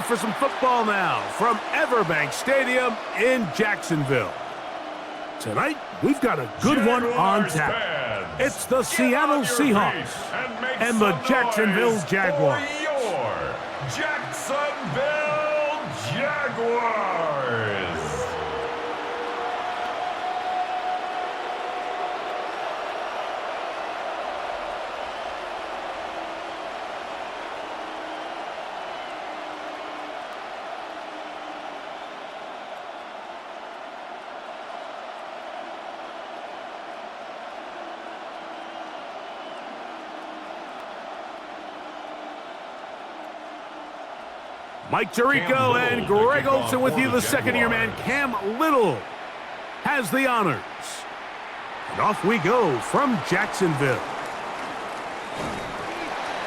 for some football now from Everbank Stadium in Jacksonville. Tonight, we've got a good one on tap. It's the Seattle Seahawks and the Jacksonville Jaguars. Your Jacksonville Jaguars. Mike Tirico and Greg Olsen with you. The second-year man, Cam Little, has the honors. And off we go from Jacksonville.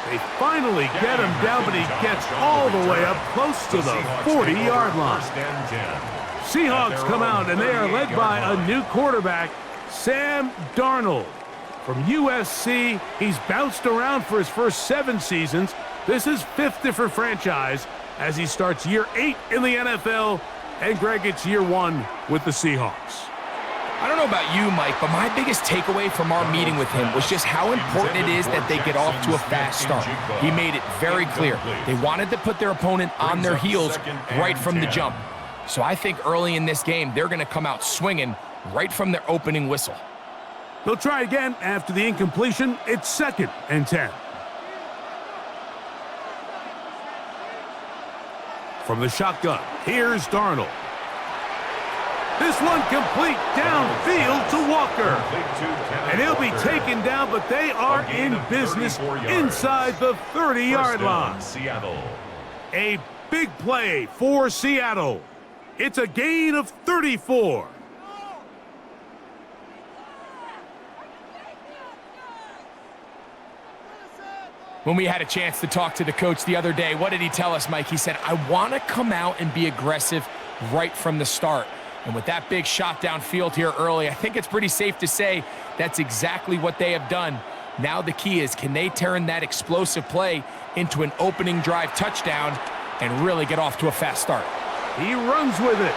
They finally get him down, but he gets all the way up close to the 40-yard line. Seahawks come out, and they are led by a new quarterback, Sam Darnold. From USC, he's bounced around for his first 7 seasons. This is 5th different franchise as he starts year 8 in the NFL, and Greg, it's year 1 with the Seahawks. I don't know about you, Mike, but my biggest takeaway from our meeting with him was just how important it is that they get off to a fast start. He made it very clear. They wanted to put their opponent on their heels right from the jump. So I think early in this game, they're going to come out swinging right from their opening whistle. They'll try again after the incompletion. It's 2nd and 10. From the shotgun, here's Darnold. This one complete downfield to Walker. And he'll be taken down, but they are in business inside the 30-yard line. A big play for Seattle. It's a gain of 34. When we had a chance to talk to the coach the other day, what did he tell us, Mike? He said, I want to come out and be aggressive right from the start. And with that big shot downfield here early, I think it's pretty safe to say that's exactly what they have done. Now the key is, can they turn that explosive play into an opening drive touchdown and really get off to a fast start? He runs with it.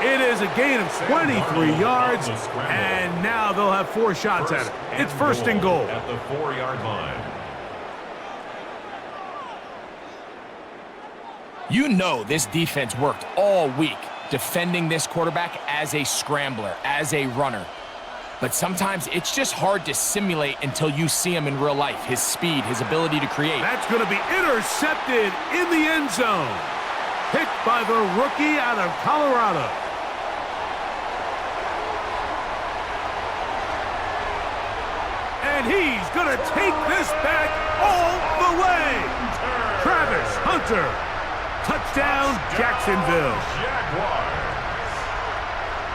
It is a gain of 23 yards, and now they'll have 4 shots at it. It's 1st and goal. At the 4-yard line. You know this defense worked all week defending this quarterback as a scrambler, as a runner. But sometimes it's just hard to simulate until you see him in real life, his speed, his ability to create. That's going to be intercepted in the end zone. Picked by the rookie out of Colorado. And he's going to take this back all the way. Travis Hunter. Touchdown, Jacksonville.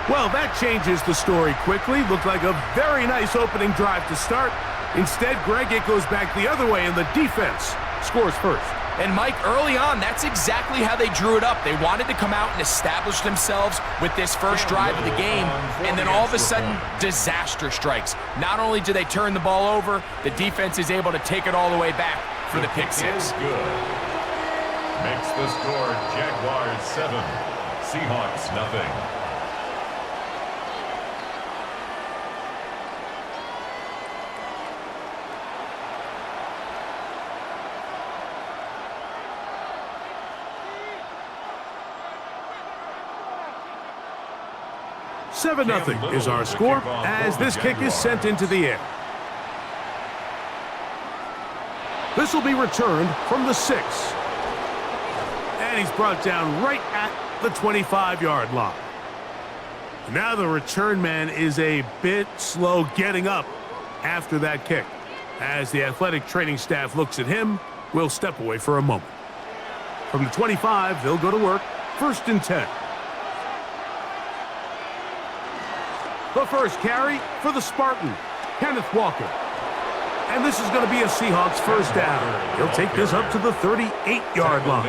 Well, that changes the story quickly. Looked like a very nice opening drive to start. Instead, Greg, it goes back the other way, and the defense scores first. And Mike, early on, that's exactly how they drew it up. They wanted to come out and establish themselves with this first drive of the game, and then all of a sudden, disaster strikes. Not only do they turn the ball over, the defense is able to take it all the way back for the pick six. Makes the score Jaguars 7, Seahawks nothing. Seven nothing is our score as this kick is sent into the air. This will be returned from the 6. And he's brought down right at the 25-yard line. Now the return man is a bit slow getting up after that kick. As the athletic training staff looks at him, we'll step away for a moment. From the 25, they'll go to work. 1st and 10. The first carry for the Spartan, Kenneth Walker. And this is going to be a Seahawks first down. He'll take this up to the 38-yard line.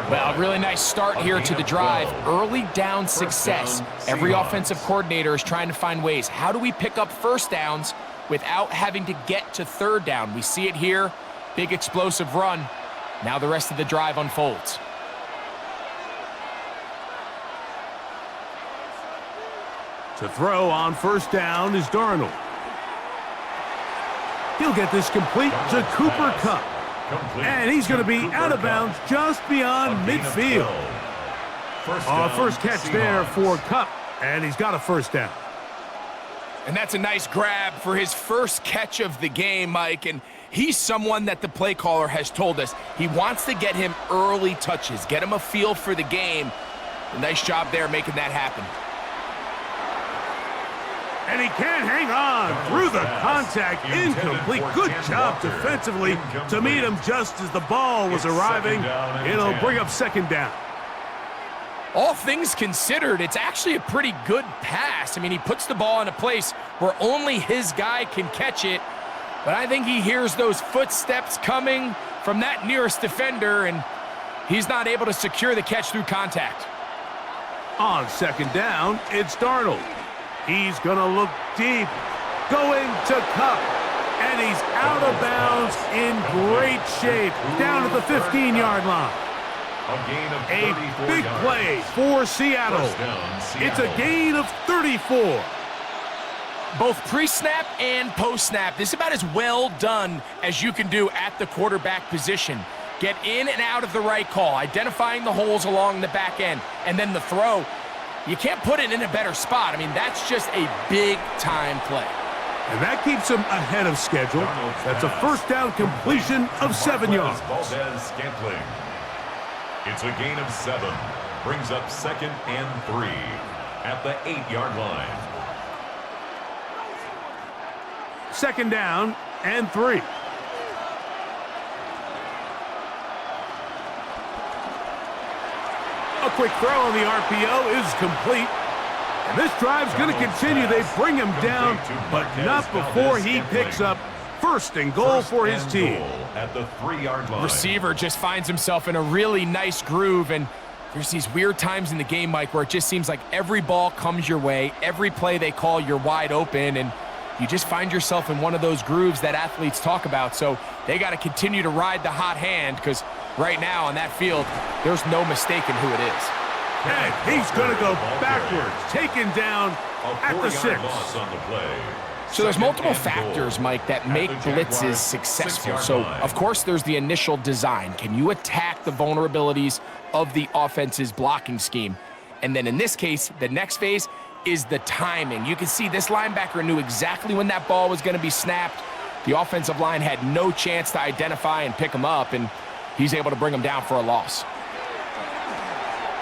Well, a really nice start here to the drive. Early down success. Every offensive coordinator is trying to find ways. How do we pick up first downs without having to get to 3rd down? We see it here. Big explosive run. Now the rest of the drive unfolds. To throw on first down is Darnold. He'll get this complete to Cooper Kupp. And he's going to be out of bounds just beyond midfield. First catch there for Kupp, and he's got a first down. And that's a nice grab for his first catch of the game, Mike. And he's someone that the play caller has told us he wants to get him early touches, get him a feel for the game. A nice job there making that happen. And he can't hang on through the contact. Incomplete. Good job defensively to meet him just as the ball was arriving. It'll bring up second down. All things considered, it's actually a pretty good pass. I mean, he puts the ball in a place where only his guy can catch it. But I think he hears those footsteps coming from that nearest defender, and he's not able to secure the catch through contact. On second down, it's Darnold. He's going to look deep, going to Kupp, and he's out of bounds in great shape, down at the 15-yard line. A big play for Seattle. It's a gain of 34. Both pre-snap and post-snap, this is about as well done as you can do at the quarterback position. Get in and out of the right call, identifying the holes along the back end, and then the throw. You can't put it in a better spot. I mean, that's just a big-time play. And that keeps him ahead of schedule. That's a first down completion of 7 yards. It's a gain of 7. Brings up second and 3 at the 8-yard line. Second down and 3. A quick throw on the RPO is complete. And this drive's going to continue. They bring him down, but not before he picks up first and goal for his team. At the 3-yard line. Receiver just finds himself in a really nice groove, and there's these weird times in the game, Mike, where it just seems like every ball comes your way, every play they call, you're wide open, and you just find yourself in one of those grooves that athletes talk about. So they got to continue to ride the hot hand, because right now on that field, there's no mistaking who it is. And he's going to go backwards, taken down at the 6. So there's multiple factors, Mike, that make blitzes successful. So, of course, there's the initial design. Can you attack the vulnerabilities of the offense's blocking scheme? And then in this case, the next phase is the timing. You can see this linebacker knew exactly when that ball was going to be snapped. The offensive line had no chance to identify and pick him up, and he's able to bring him down for a loss.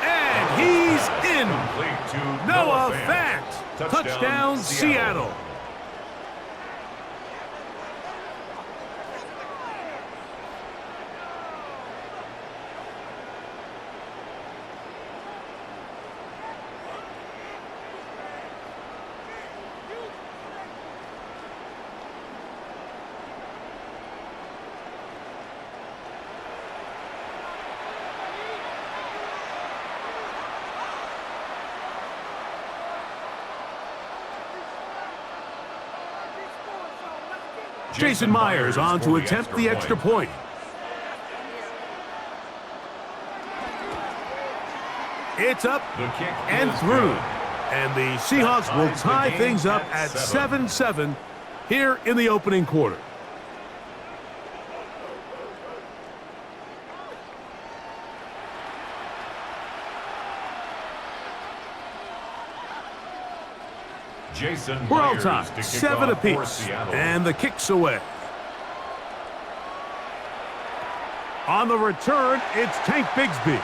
And he's in. Noah Fant. Touchdown, Seattle. Jason Myers on to attempt the extra point. It's up and through. And the Seahawks will tie things up at 7-7 here in the opening quarter. We're all tied, 7 apiece, and the kick's away. On the return, it's Tank Bigsby.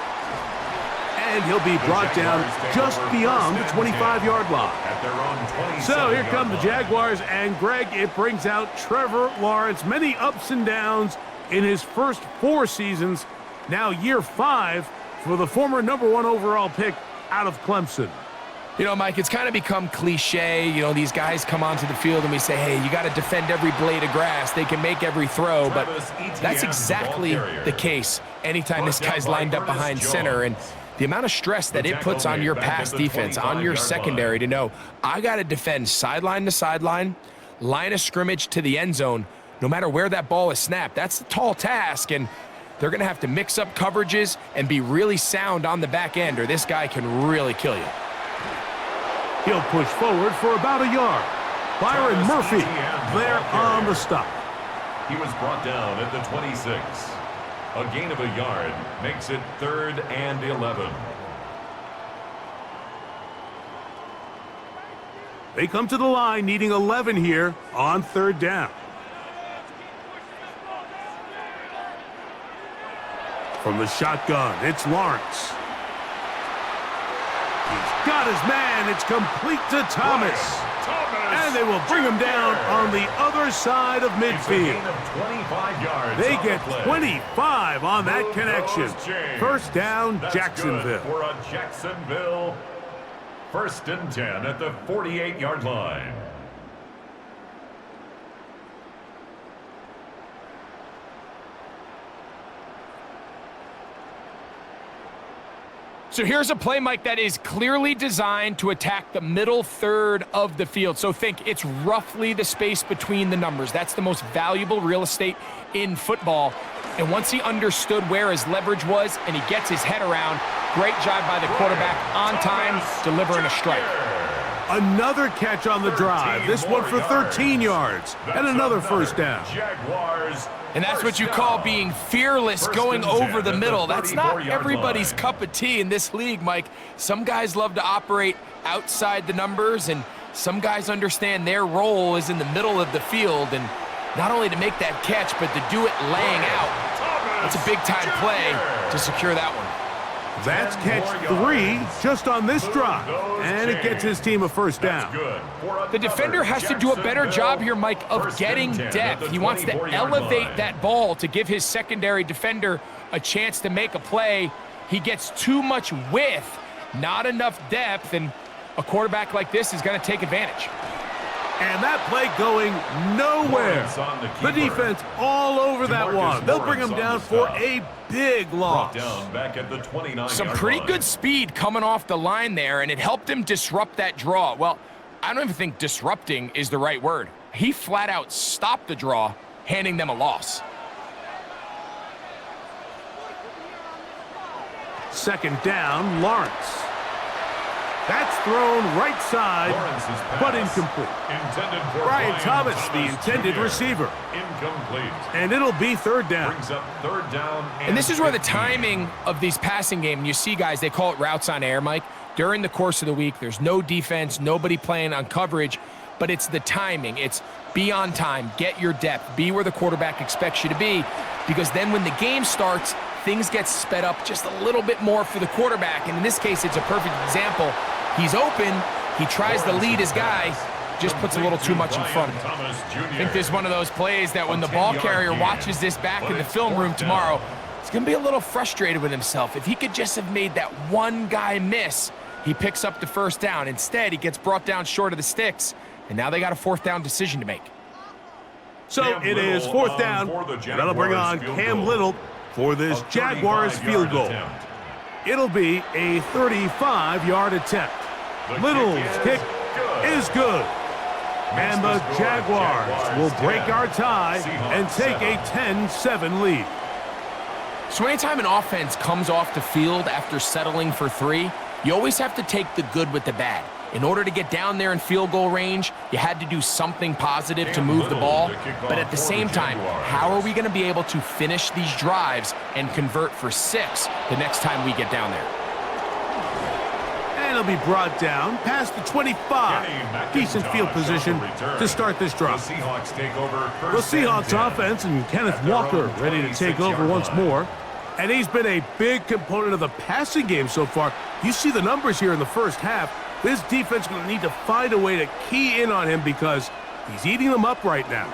And he'll be brought down just beyond the 25-yard line. So here come the Jaguars, and Greg, it brings out Trevor Lawrence. Many ups and downs in his first 4 seasons. Now year 5 for the former #1 overall pick out of Clemson. You know, Mike, it's kind of become cliche. You know, these guys come onto the field and we say, hey, you got to defend every blade of grass. They can make every throw, but that's exactly the case anytime this guy's lined up behind center. And the amount of stress that it puts on your pass defense, on your secondary to know, I got to defend sideline to sideline, line of scrimmage to the end zone, no matter where that ball is snapped. That's a tall task, and they're going to have to mix up coverages and be really sound on the back end, or this guy can really kill you. He'll push forward for about a yard. Byron Murphy there on the stop. He was brought down at the 26. A gain of a yard makes it 3rd and 11. They come to the line needing 11 here on 3rd down. From the shotgun, it's Lawrence. He's got his man. It's complete to Thomas. And they will bring him down on the other side of midfield. They get 25 on that connection. 1st down, Jacksonville. For a Jacksonville 1st and 10 at the 48-yard line. So here's a play, Mike, that is clearly designed to attack the middle third of the field. So think it's roughly the space between the numbers. That's the most valuable real estate in football. And once he understood where his leverage was and he gets his head around, great job by the quarterback on time, delivering a strike. Another catch on the drive. This one for 13 yards and another 1st down. Jaguars. And that's what you call being fearless, going over the middle. That's not everybody's cup of tea in this league, Mike. Some guys love to operate outside the numbers, and some guys understand their role is in the middle of the field, and not only to make that catch, but to do it laying out. It's a big-time play to secure that one. That's catch 3 just on this drive, and it gets his team a 1st down. The defender has to do a better job here, Mike, of getting depth. He wants to elevate that ball to give his secondary defender a chance to make a play. He gets too much width, not enough depth, and a quarterback like this is going to take advantage. And that play going nowhere. The defense all over that one. They'll bring him down for a big loss. Some pretty good speed coming off the line there, and it helped him disrupt that draw. Well, I don't even think disrupting is the right word. He flat out stopped the draw, handing them a loss. 2nd down, Lawrence. That's thrown right side, but incomplete. Brian Thomas, the intended receiver. Incomplete. And it'll be 3rd down. Brings up 3rd down. And this is where the timing of these passing game, you see guys, they call it routes on air, Mike. During the course of the week, there's no defense, nobody playing on coverage, but it's the timing. It's be on time, get your depth, be where the quarterback expects you to be, because then when the game starts, things get sped up just a little bit more for the quarterback. And in this case, it's a perfect example. He's open, he tries to lead his guy, just puts a little too much in front of him. I think this is one of those plays that when the ball carrier watches this back in the film room tomorrow, he's going to be a little frustrated with himself. If he could just have made that one guy miss, he picks up the 1st down. Instead, he gets brought down short of the sticks, and now they got a 4th down decision to make. So it is 4th down, and that'll bring on Cam Little for this Jaguars field goal. It'll be a 35-yard attempt. Little's kick is good. And the Jaguars will break our tie and take a 10-7 lead. So anytime an offense comes off the field after settling for 3, you always have to take the good with the bad. In order to get down there in field goal range, you had to do something positive to move the ball. But at the same time, how are we going to be able to finish these drives and convert for 6 the next time we get down there? And it'll be brought down past the 25. Decent field position to start this drive. The Seahawks offense and Kenneth Walker ready to take over once more. And he's been a big component of the passing game so far. You see the numbers here in the 1st half. This defense is going to need to find a way to key in on him because he's eating them up right now.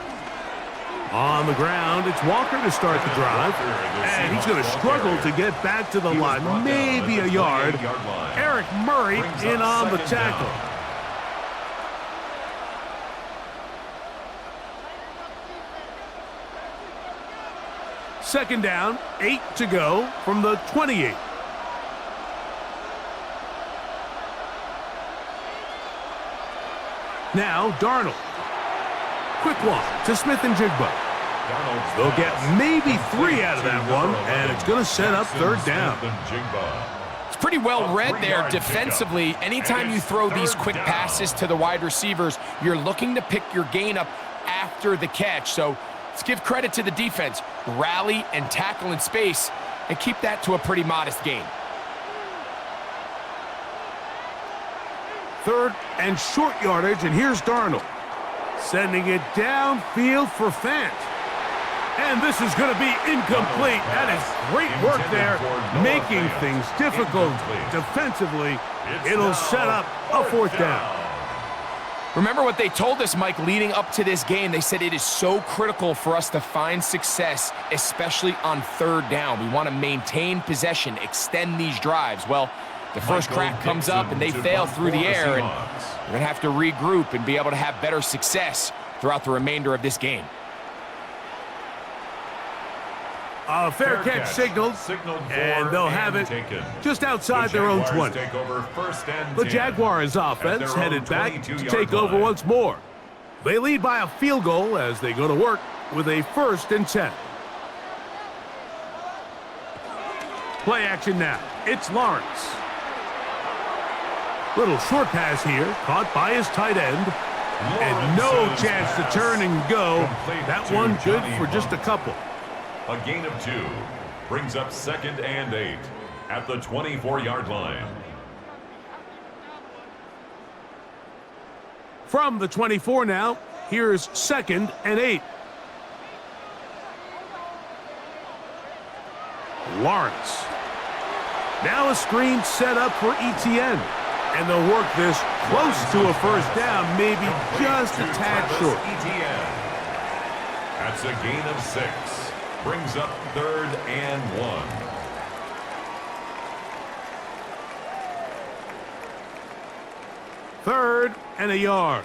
On the ground, it's Walker to start the drive. And he's going to struggle to get back to the line, maybe a yard. Eric Murray in on the tackle. Second down, 8 to go from the 28. Now Darnold. Quick walk to Smith and Jigba. They'll get maybe 3 out of that one, and it's going to set up third down. It's pretty well read there defensively. Anytime you throw these quick passes to the wide receivers, you're looking to pick your gain up after the catch. So let's give credit to the defense. Rally and tackle in space and keep that to a pretty modest gain. Third and short yardage, and here's Darnold. Sending it downfield for Fant. And this is going to be incomplete. That is great work there, making things difficult defensively. It'll set up a fourth down. Remember what they told us, Mike, leading up to this game. They said it is so critical for us to find success, especially on third down. We want to maintain possession, extend these drives. Well, the first crack comes up and they fail through the air, and we're going to have to regroup and be able to have better success throughout the remainder of this game. A fair catch signaled, and they'll have it just outside their own 20. The Jaguars offense headed back to take over once more. They lead by a field goal as they go to work with a 1st and 10. Play action now. It's Lawrence. Little short pass here, caught by his tight end. And no chance to turn and go. That one good for just a couple. A gain of 2 brings up 2nd and 8 at the 24-yard line. From the 24 now, here's 2nd and 8. Lawrence. Now a screen set up for ETN. And they'll work this close to a first down, maybe just a tad short. ETN. That's a gain of 6. Brings up 3rd and 1. Third and a yard.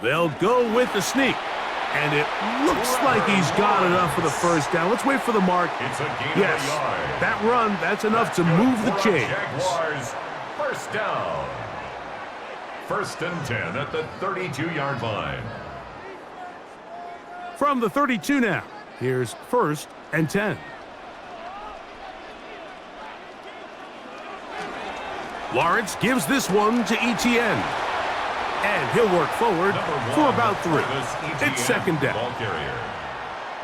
They'll go with the sneak. And it looks like he's got enough for the first down. Let's wait for the mark. It's a gain yes, of a yard. That run, that's enough to move the chains. Jaguars, first down. 1st and 10 at the 32-yard line. From the 32 now, here's 1st and 10. Lawrence gives this one to ETN. And he'll work forward for about 3. It's 2nd down. Ball carrier.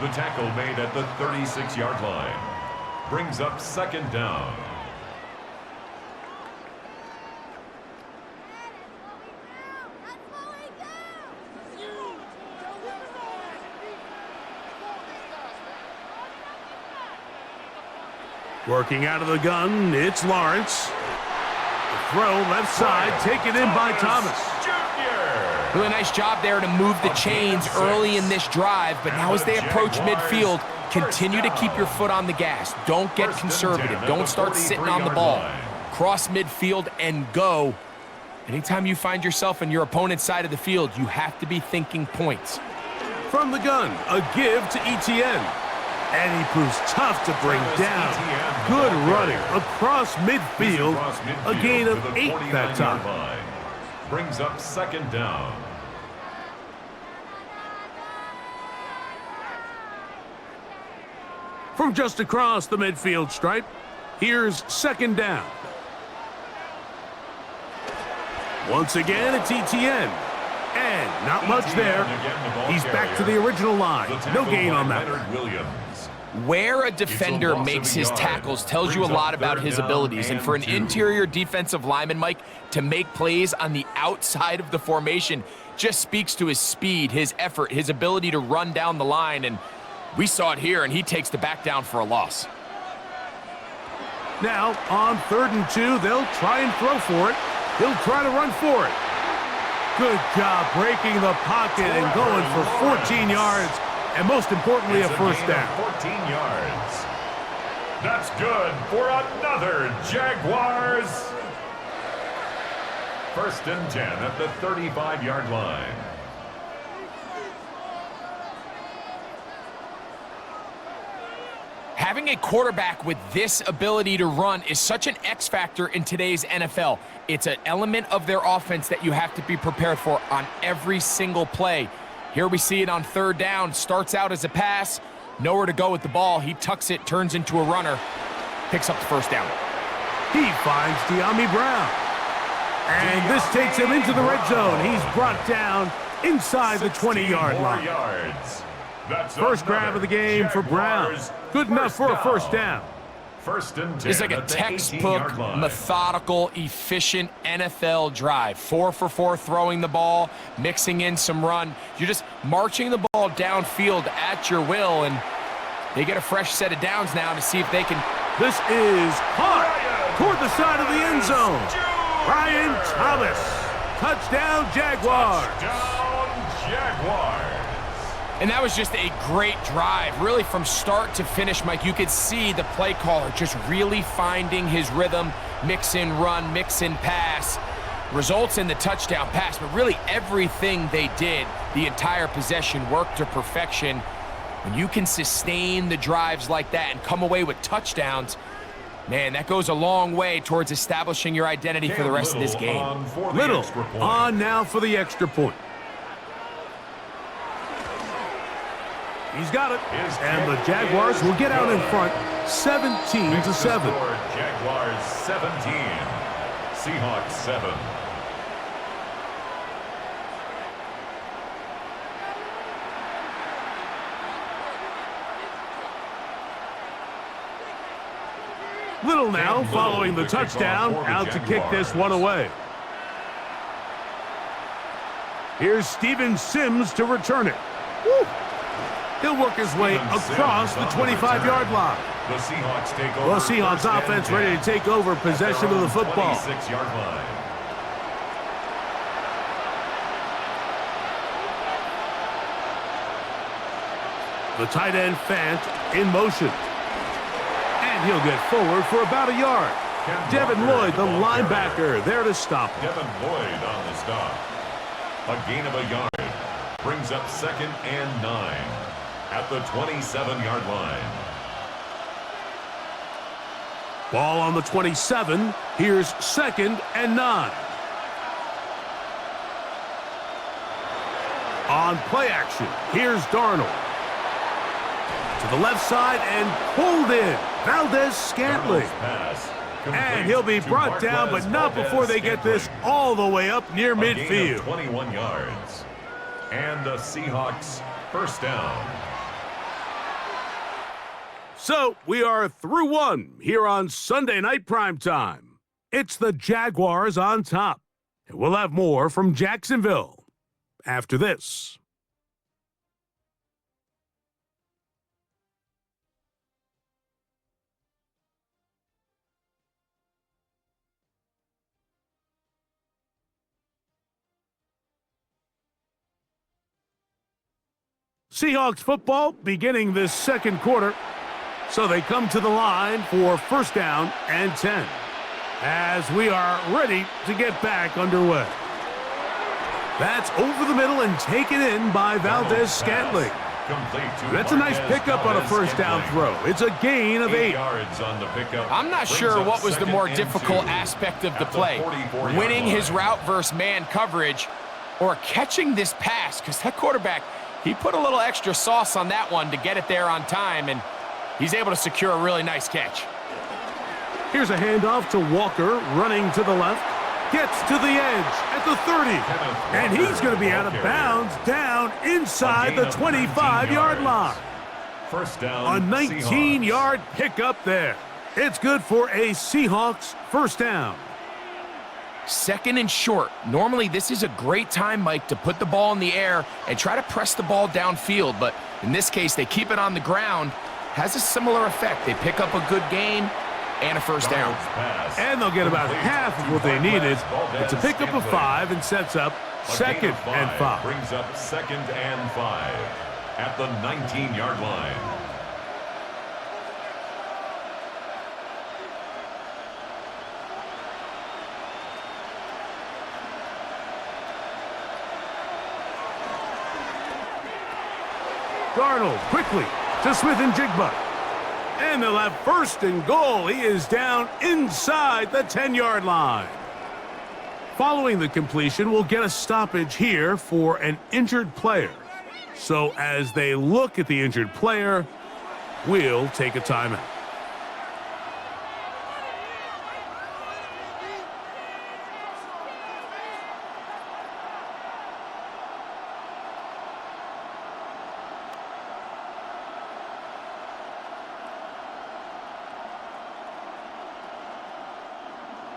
The tackle made at the 36-yard line. Brings up 2nd down. Working out of the gun, it's Lawrence. Throw left side, taken in by Thomas. Really nice job there to move the chains early in this drive, but now as they approach midfield, continue to keep your foot on the gas. Don't get conservative. Don't start sitting on the ball. Cross midfield and go. Anytime you find yourself on your opponent's side of the field, you have to be thinking points. From the gun, a give to ETN. And he proves tough to bring down. Good running across midfield. A gain of 8 that time. Brings up 2nd down. From just across the midfield stripe, here's 2nd down. Once again, it's ETN. And not much there. He's back to the original line. No gain on that one. Where a defender makes his tackles tells you a lot about his abilities. And for an interior defensive lineman, Mike, to make plays on the outside of the formation just speaks to his speed, his effort, his ability to run down the line. And we saw it here, and he takes the back down for a loss. Now, on 3rd and 2, they'll try and throw for it. He'll try to run for it. Good job breaking the pocket and going for 14 yards. And most importantly, a first down. 14 yards. That's good for another Jaguars. 1st and 10 at the 35-yard line. Having a quarterback with this ability to run is such an X factor in today's NFL. It's an element of their offense that you have to be prepared for on every single play. Here we see it on third down. Starts out as a pass, nowhere to go with the ball. He tucks it, turns into a runner, picks up the first down. He finds De'Ami Brown. And this takes him into the red zone. He's brought down inside the 20-yard line. First grab of the game for Brown. Good enough for a first down. First and 10. It's like a textbook, methodical, efficient NFL drive. 4 for 4 throwing the ball, mixing in some run. You're just marching the ball downfield at your will, and they get a fresh set of downs now to see if they can. This is caught toward the side of the end zone. Brian Thomas. Touchdown, Jaguars. Touchdown, Jaguars. And that was just a great drive, really from start to finish, Mike. You could see the play caller just really finding his rhythm, mix in run, mix in pass, results in the touchdown pass. But really everything they did, the entire possession, worked to perfection. When you can sustain the drives like that and come away with touchdowns, man, that goes a long way towards establishing your identity for the rest of this game. Little on now for the extra point. He's got it, and the Jaguars will get out in front, 17-7. Jaguars 17, Seahawks 7. Little now following the touchdown, out to kick this one away. Here's Steven Sims to return it. Woo. He'll work his way across the 25-yard line. The Seahawks take over. The Seahawks offense ready to take over possession of the football. 26-yard line. The tight end Fant in motion. And he'll get forward for about a yard. Devin Lloyd, the linebacker, there to stop him. Devin Lloyd on the stop. A gain of a yard. Brings up 2nd and 9 at the 27-yard line. Ball on the 27. Here's 2nd and 9. On play action, here's Darnold. To the left side and pulled in. Valdez-Scantling. And he'll be brought down, but not before they get this all the way up near midfield. 21 yards. And the Seahawks first down. So we are through one here on Sunday Night Primetime. It's the Jaguars on top. And we'll have more from Jacksonville after this. Seahawks football beginning this second quarter. So they come to the line for first down and 10 as we are ready to get back underway. That's over the middle and taken in by Valdez-Scantling. That's a nice pickup on a first down throw. It's a gain of 8 yards on the pickup. I'm not sure what was the more difficult aspect of the play, winning his route versus man coverage or catching this pass, because that quarterback, he put a little extra sauce on that one to get it there on time, and he's able to secure a really nice catch. Here's a handoff to Walker, running to the left. Gets to the edge at the 30. And he's going to be out of bounds down inside the 25-yard line. First down, a 19-yard pickup there. It's good for a Seahawks first down. 2nd and short. Normally, this is a great time, Mike, to put the ball in the air and try to press the ball downfield. But in this case, they keep it on the ground. Has a similar effect. They pick up a good gain and a first down. And they'll get about half of what they needed. It's a pickup of 5 and sets up 2nd and 5. Brings up 2nd and 5 at the 19-yard line. Darnold quickly to Smith and Jigba. And they'll have first and goal. He is down inside the 10-yard line. Following the completion, we'll get a stoppage here for an injured player. So as they look at the injured player, we'll take a timeout.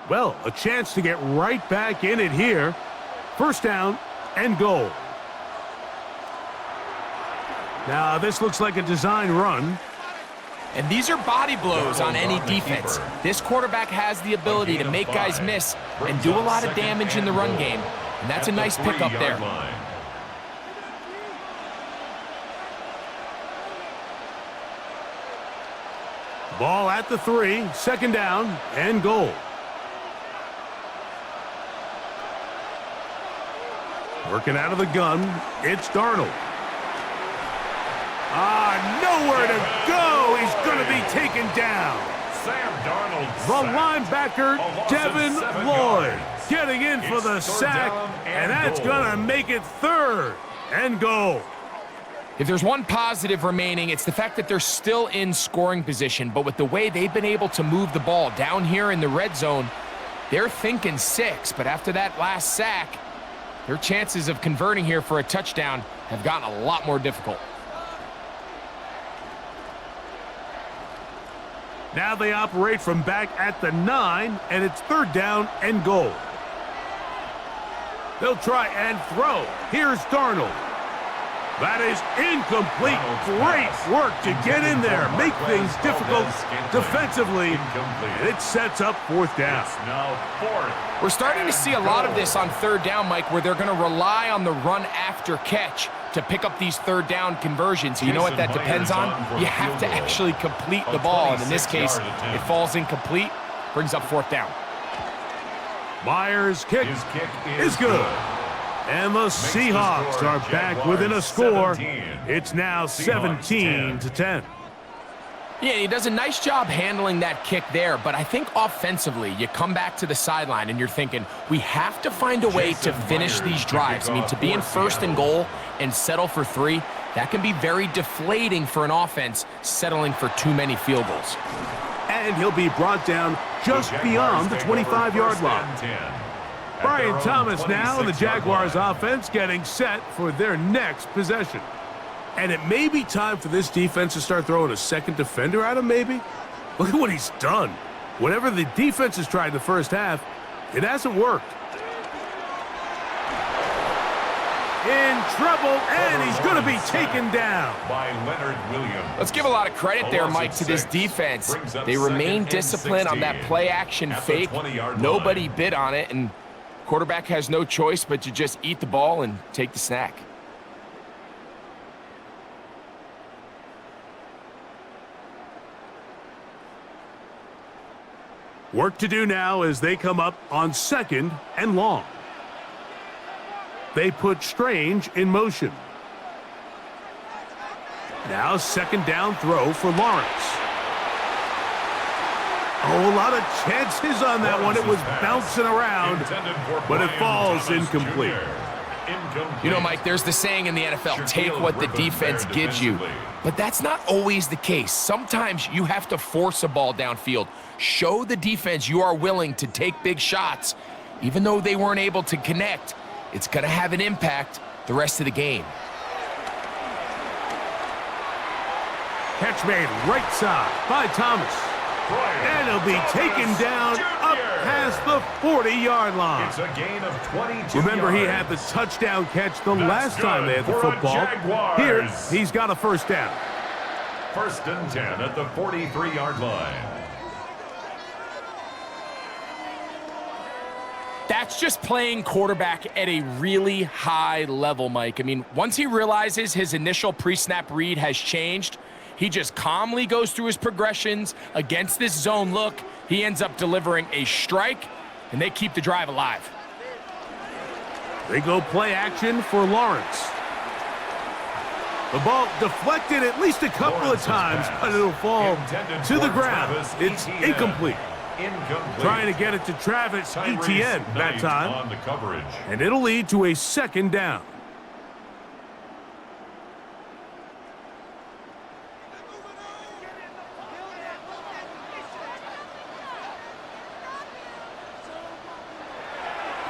Well, a chance to get right back in it here. First down and goal. Now, this looks like a design run. And these are body blows on any defense. This quarterback has the ability to make guys miss and do a lot of damage in the run game. And that's a nice pickup there. Ball at the 3, second down and goal. Working out of the gun, it's Darnold. Nowhere to go. He's going to be taken down. Sam Darnold. The linebacker, Devin Lloyd, getting in for the sack, and that's going to make it third and goal. If there's one positive remaining, it's the fact that they're still in scoring position. But with the way they've been able to move the ball down here in the red zone, they're thinking 6. But after that last sack, their chances of converting here for a touchdown have gotten a lot more difficult. Now they operate from back at the 9, and it's third down and goal. They'll try and throw. Here's Darnold. That is incomplete. Great work to get in there, make things difficult defensively, and it sets up fourth down. We're starting to see a lot of this on third down, Mike, where they're going to rely on the run after catch to pick up these third down conversions. You know what that depends on? You have to actually complete the ball, and in this case, it falls incomplete, brings up fourth down. Myers' kick is good. And the Seahawks are back within a score. It's now 17-10. Yeah, he does a nice job handling that kick there, but I think offensively, you come back to the sideline and you're thinking, we have to find a way to finish these drives. I mean, to be in first and goal and settle for 3, that can be very deflating for an offense settling for too many field goals. And he'll be brought down just beyond the 25-yard line. Brian Thomas now and the Jaguars offense getting set for their next possession. And it may be time for this defense to start throwing a second defender at him, maybe. Look at what he's done. Whatever the defense has tried the first half, it hasn't worked. In trouble, and he's going to be taken down. By Leonard Williams. Let's give a lot of credit there, Mike, to this defense. They remain disciplined on that play-action fake. Nobody bid on it, and quarterback has no choice but to just eat the ball and take the snack. Work to do now as they come up on second and long. They put Strange in motion. Now second down throw for Lawrence. Oh, a lot of chances on that one. It was bouncing around, but it falls incomplete. You know, Mike, there's the saying in the NFL, take what the defense gives you. But that's not always the case. Sometimes you have to force a ball downfield. Show the defense you are willing to take big shots. Even though they weren't able to connect, it's going to have an impact the rest of the game. Catch made right side by Thomas. And he'll be taken down up past the 40-yard line. It's a gain of 22 Remember, he yards. had the touchdown catch the last time they had the football. Here, he's got a first down. First and 10 at the 43-yard line. That's just playing quarterback at a really high level, Mike. I mean, once he realizes his initial pre-snap read has changed, he just calmly goes through his progressions against this zone look. He ends up delivering a strike, and they keep the drive alive. They go play action for Lawrence. The ball deflected at least a couple of times, but it'll fall to the ground. It's incomplete. Trying to get it to Travis Etienne that time. On the coverage. And it'll lead to a second down.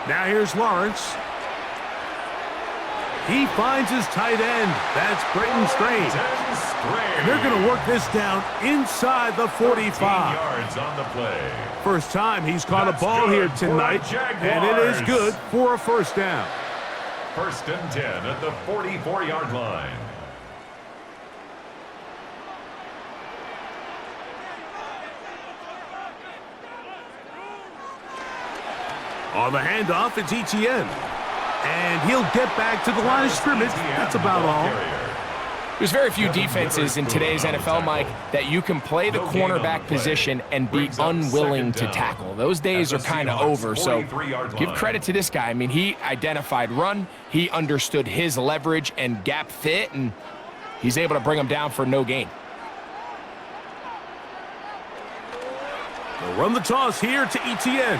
Now here's Lawrence. He finds his tight end. That's Britton Strange. And they're going to work this down inside the 45. Yards on the play. First time he's caught a ball here tonight, and it is good for a first down. 1st and 10 at the 44-yard line. On the handoff, it's Etienne. And he'll get back to the line of scrimmage. That's about all. There's very few defenses in today's NFL, Mike, that you can play the cornerback position and be unwilling to tackle. Those days are kind of over, so give credit to this guy. I mean, he identified run, he understood his leverage and gap fit, and he's able to bring him down for no gain. They'll run the toss here to Etienne.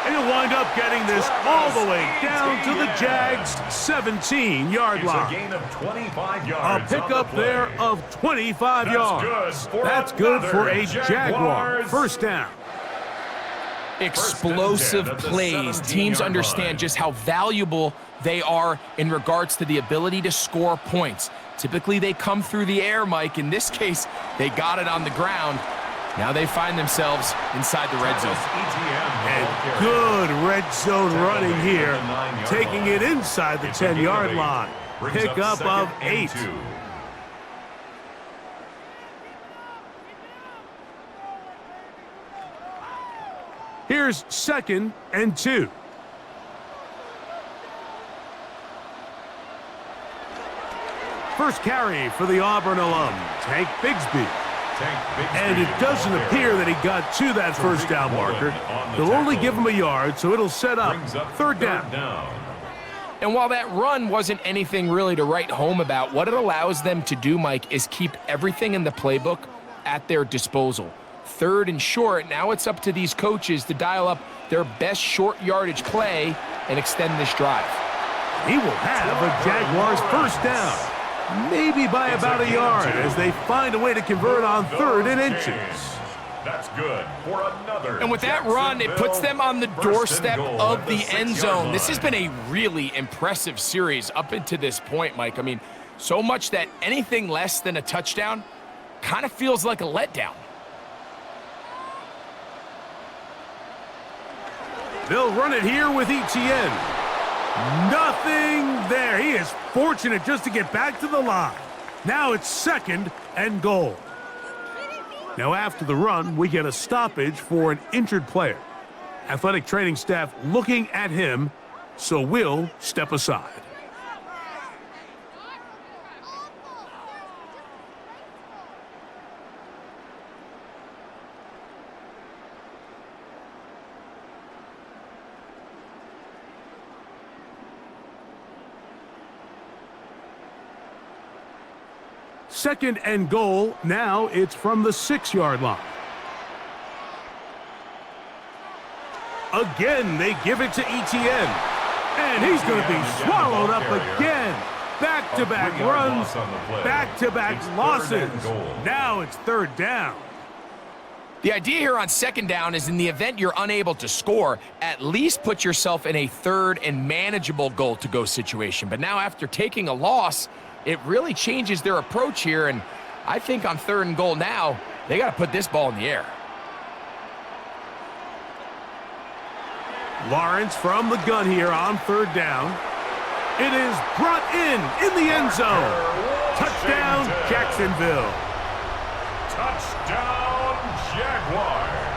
And he'll wind up getting this all the way down to the Jags' 17-yard line. It's a gain of 25 yards. A pickup there of 25 yards. That's good for a Jaguar first down. Explosive plays. Teams understand just how valuable they are in regards to the ability to score points. Typically, they come through the air, Mike. In this case, they got it on the ground. Now they find themselves inside the red zone. And good red zone running here, taking it inside the 10-yard line. Pickup of 8. Here's 2nd and 2. First carry for the Auburn alum, Tank Bigsby. And it doesn't appear that he got to that first down marker. They'll only give him a yard, so it'll set up third down. And while that run wasn't anything really to write home about, what it allows them to do, Mike, is keep everything in the playbook at their disposal. 3rd and short, now it's up to these coaches to dial up their best short yardage play and extend this drive. He will have a Jaguars first down. Maybe by about a yard as they find a way to convert on 3rd and inches. That's good for another. And with that run, it puts them on the doorstep of the end zone. This has been a really impressive series up into this point, Mike. I mean, so much that anything less than a touchdown kind of feels like a letdown. They'll run it here with Etienne. Nothing there. He is fortunate just to get back to the line. Now it's 2nd and goal. Now after the run, we get a stoppage for an injured player. Athletic training staff looking at him, so we'll step aside. Second and goal. Now it's from the 6-yard line. Again, they give it to Etienne. And he's going to be swallowed up again. Back-to-back runs, back-to-back losses. Now it's 3rd down. The idea here on 2nd down is in the event you're unable to score, at least put yourself in a 3rd and manageable goal-to-go situation. But now after taking a loss, it really changes their approach here, and I think on 3rd and goal now, they got to put this ball in the air. Lawrence from the gun here on 3rd down. It is brought in the end zone. Touchdown, Jacksonville. Touchdown, Jaguars.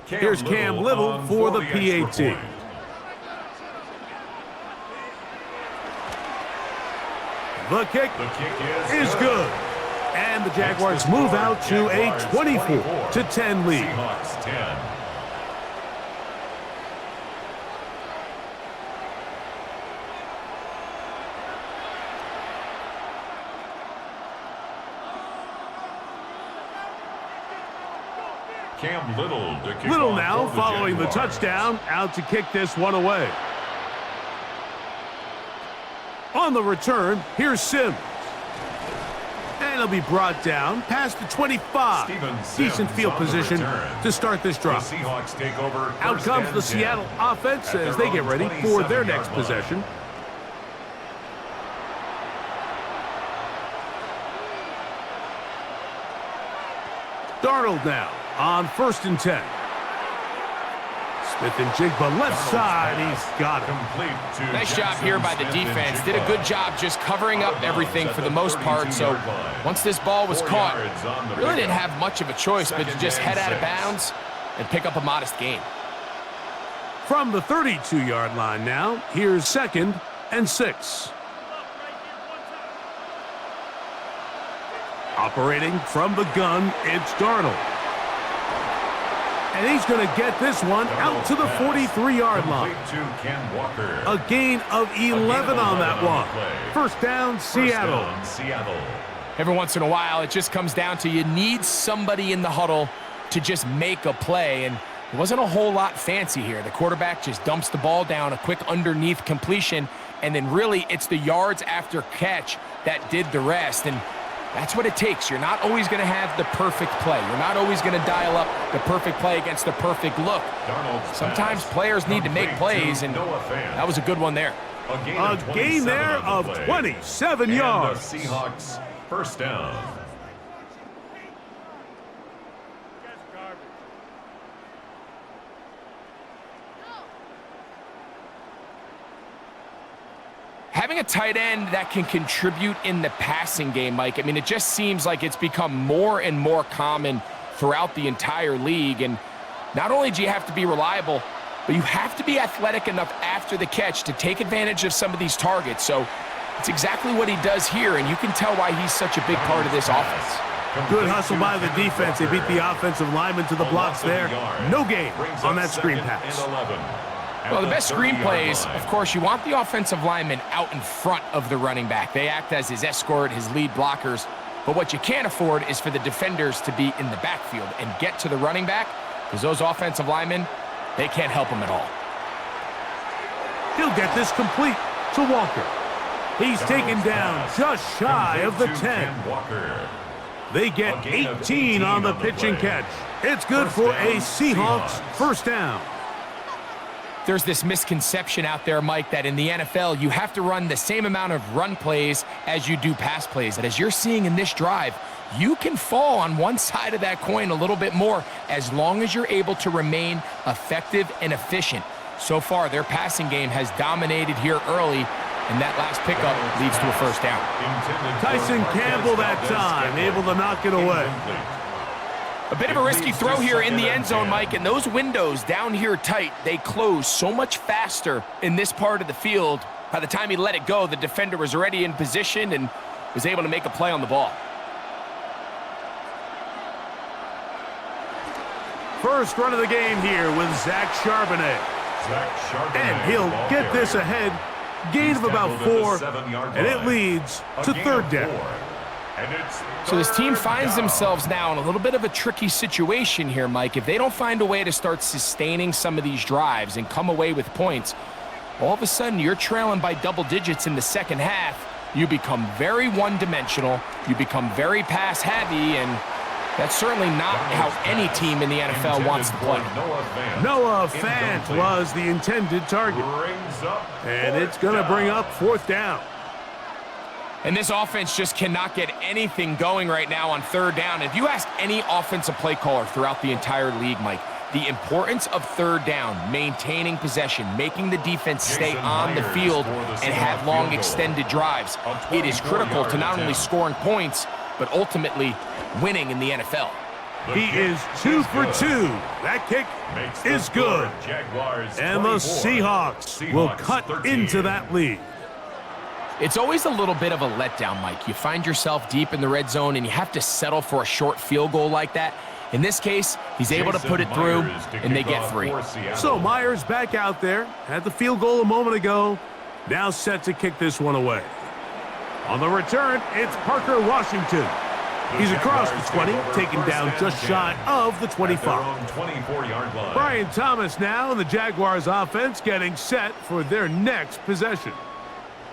Here's Cam Little for the PAT. The kick is good. And the Jaguars move out to a 24-10 lead. Seahawks 10. Cam Little to kick Little off now for the following the Jaguars. touchdown, out to kick this one away. On the return, here's Sims. And he'll be brought down past the 25. Steven Sims Decent field on the position return. to start this The drive. Seahawks take over Out first comes and the 10 Seattle offense at as their they get own ready for their 27-yard next line. possession. Darnold now on 1st and 10. Smith and Jigba left side. He's got it. Complete to Nice job Jackson, here by the Smith, and defense. Did a Jigba. good job just covering up everything for the most part. So 32-yard line. once this ball was 4 caught, yards on the really didn't pickup. have much of a choice but to Second just and head out of 6. bounds and pick up a modest gain. From the 32-yard line now, here's 2nd and 6. Operating from the gun, it's Darnold. And he's going to get this one out to the 43-yard line. Complete to Ken Walker. A gain of 11 on that one. First down, Seattle. First down, Seattle. Every once in a while, it just comes down to you need somebody in the huddle to just make a play, and it wasn't a whole lot fancy here. The quarterback just dumps the ball down, a quick underneath completion, and then really it's the yards after catch that did the rest, and that's what it takes. You're not always going to have the perfect play. You're not always going to dial up the perfect play against the perfect look. Sometimes players need to make plays, and that was a good one there. A gain there of 27 yards. The Seahawks first down. Having a tight end that can contribute in the passing game, Mike, I mean, it just seems like it's become more and more common throughout the entire league. And not only do you have to be reliable, but you have to be athletic enough after the catch to take advantage of some of these targets. So it's exactly what he does here, and you can tell why he's such a big part of this offense. Good hustle by the defense. They beat the offensive lineman to the blocks there. No gain on that screen pass. Well, the best screen plays, of course, you want the offensive lineman out in front of the running back. They act as his escort, his lead blockers. But what you can't afford is for the defenders to be in the backfield and get to the running back, because those offensive linemen, they can't help him at all. He'll get this complete to Walker. He's taken down just shy of the 10. They get 18 on the pitch and catch. It's good for a Seahawks first down. There's this misconception out there, Mike, that in the NFL, you have to run the same amount of run plays as you do pass plays. And as you're seeing in this drive, you can fall on one side of that coin a little bit more as long as you're able to remain effective and efficient. So far, their passing game has dominated here early, and that last pickup leads to a first down. Tyson Campbell that time, able to knock it away. A bit of a risky throw here in the end zone, Mike, and those windows down here tight, they close so much faster in this part of the field. By the time he let it go, the defender was already in position and was able to make a play on the ball. First run of the game here with Zach Charbonnet. And he'll get this ahead. Gain of about 4, and it leads to third down. So this team finds themselves now in a little bit of a tricky situation here, Mike. If they don't find a way to start sustaining some of these drives and come away with points, all of a sudden you're trailing by double digits in the second half. You become very one-dimensional. You become very pass-heavy, and that's certainly not how any team in the NFL wants to play. Noah Fant was the intended target. And it's going to bring up fourth down. And this offense just cannot get anything going right now on third down. If you ask any offensive play caller throughout the entire league, Mike, the importance of third down, maintaining possession, making the defense stay on the field and have long extended drives, it is critical to not only scoring points, but ultimately winning in the NFL. He is 2 for 2. That kick is good. And the Seahawks will cut into that lead. It's always a little bit of a letdown, Mike. You find yourself deep in the red zone and you have to settle for a short field goal like that. In this case, he's able to put it through, and they get 3. So Myers back out there. Had the field goal a moment ago. Now set to kick this one away. On the return, it's Parker Washington. He's across the 20, taken down just shy of the 25. Brian Thomas now in the Jaguars offense getting set for their next possession.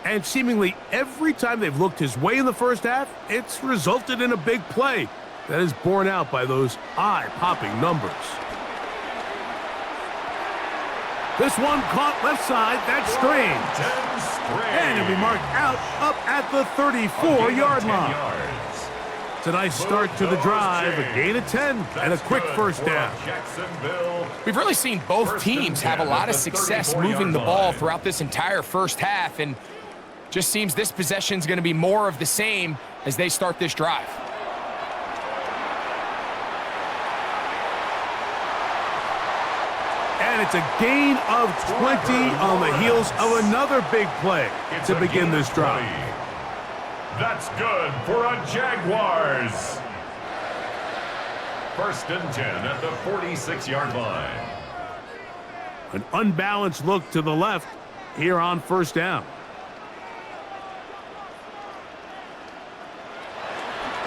And seemingly every time they've looked his way in the first half, it's resulted in a big play that is borne out by those eye-popping numbers. This one caught left side, that's strange. And it'll be marked out up at the 34-yard line. It's a nice start to the drive, a gain of 10, and a quick first down. We've really seen both teams have a lot of success moving the ball throughout this entire first half, and just seems this possession's going to be more of the same as they start this drive. And it's a gain of 20 on the heels of another big play to begin this drive. That's good for a Jaguars. 1st and 10 at the 46-yard line. An unbalanced look to the left here on first down.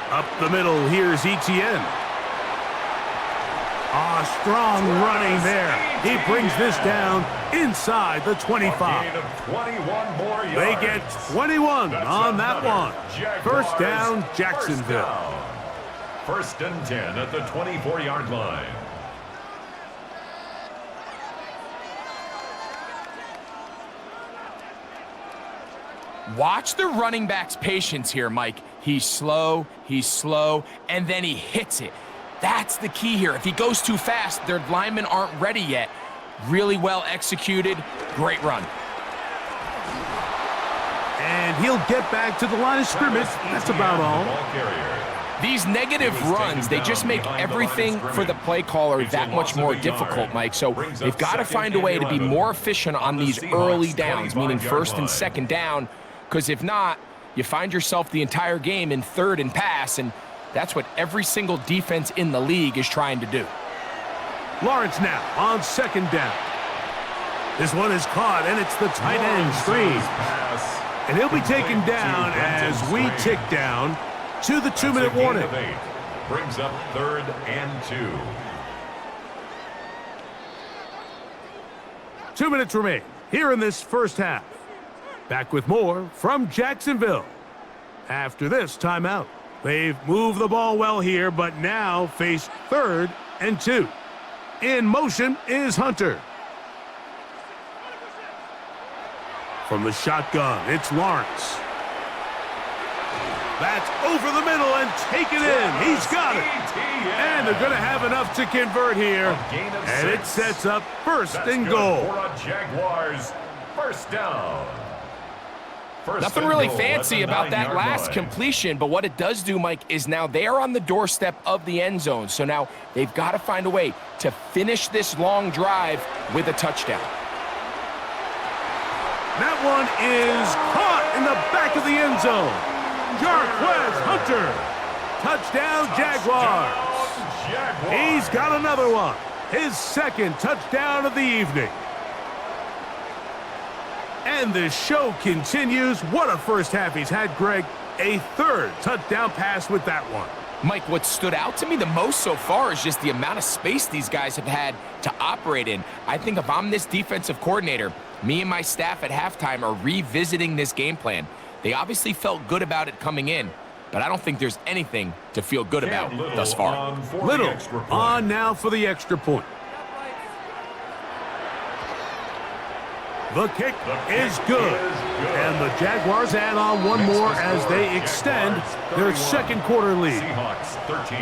Up the middle, here's Etienne. Strong running there. He brings this down inside the 25. They get 21 on that one. First down, Jacksonville. 1st and 10 at the 24-yard line. Watch the running back's patience here, Mike. He's slow, and then he hits it. That's the key here. If he goes too fast, their linemen aren't ready yet. Really well executed. Great run. And he'll get back to the line of scrimmage. That's about all. These negative runs, they just make everything for the play caller that much more difficult, Mike. So they've got to find a way to be more efficient on these early downs, meaning 1st and 2nd down, because if not, you find yourself the entire game in 3rd and pass, and that's what every single defense in the league is trying to do. Lawrence now on 2nd down. This one is caught, and it's the tight end screen. And he'll be taken down as we tick down to the 2-minute warning. Brings up 3rd and 2. 2 minutes remain here in this first half. Back with more from Jacksonville after this timeout. They've moved the ball well here, but now face 3rd and 2. In motion is Hunter. From the shotgun, it's Lawrence. That's over the middle and taken in. He's got it. And they're going to have enough to convert here. And it sets up 1st and goal. For a Jaguars 1st down. Nothing really fancy about that last completion, but what it does do, Mike, is now they are on the doorstep of the end zone. So now they've got to find a way to finish this long drive with a touchdown. That one is caught in the back of the end zone. Jarquez Hunter. Touchdown, Jaguars. He's got another one. His 2nd touchdown of the evening. And the show continues. What a first half he's had, Greg. A 3rd touchdown pass with that one. Mike, what stood out to me the most so far is just the amount of space these guys have had to operate in. I think if I'm this defensive coordinator, me and my staff at halftime are revisiting this game plan. They obviously felt good about it coming in, but I don't think there's anything to feel good about thus far. Little on now for the extra point. The kick is good. And the Jaguars add on one more as they extend their 2nd quarter lead. Seahawks 13.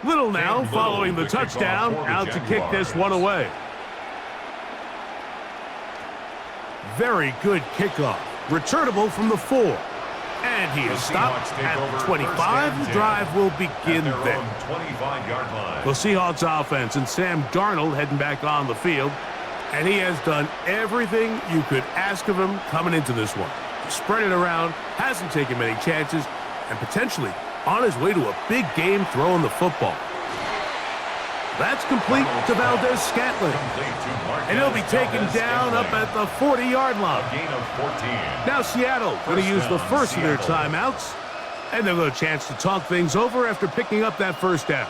Little now following the touchdown, out to kick this one away. very good kickoff. Returnable from the 4. And he is stopped at the 25. The drive will begin then. 25-yard line. The Seahawks offense and Sam Darnold heading back on the field. And he has done everything you could ask of him coming into this one. Spread it around, hasn't taken many chances, and potentially on his way to a big game throwing the football. That's complete to Valdez-Scantling. And he'll be taken down up at the 40-yard line. Gain of 14. Now Seattle going to use the first of their timeouts. And they'll get a chance to talk things over after picking up that first down.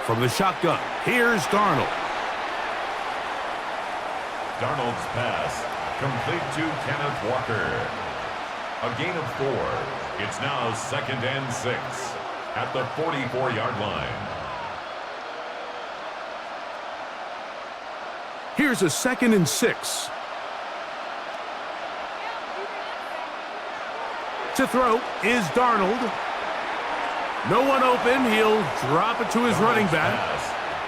From the shotgun, here's Darnold. Darnold's pass complete to Kenneth Walker. A gain of 4. It's now 2nd and 6 at the 44-yard line. Here's a 2nd and 6. To throw is Darnold. No one open. He'll drop it to his running back.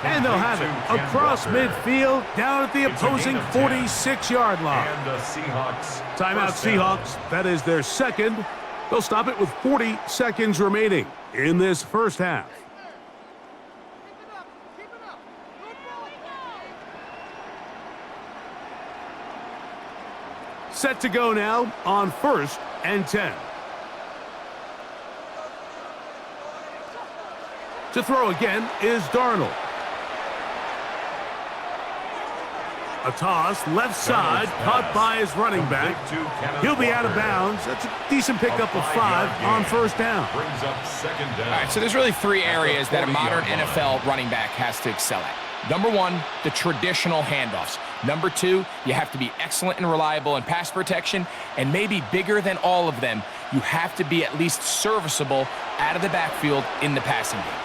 And they'll have it across midfield down at the opposing 46-yard line. And the Seahawks. Timeout Seahawks. That is their second. They'll stop it with 40 seconds remaining in this first half. Set to go now on 1st and 10. To throw again is Darnold. A toss, left side, caught by his running back. He'll be out of bounds. That's a decent pickup of 5 on first down. Brings up 2nd down. All right, so there's really 3 areas that a modern NFL running back has to excel at. Number 1, the traditional handoffs. Number 2, you have to be excellent and reliable in pass protection. And maybe bigger than all of them, you have to be at least serviceable out of the backfield in the passing game.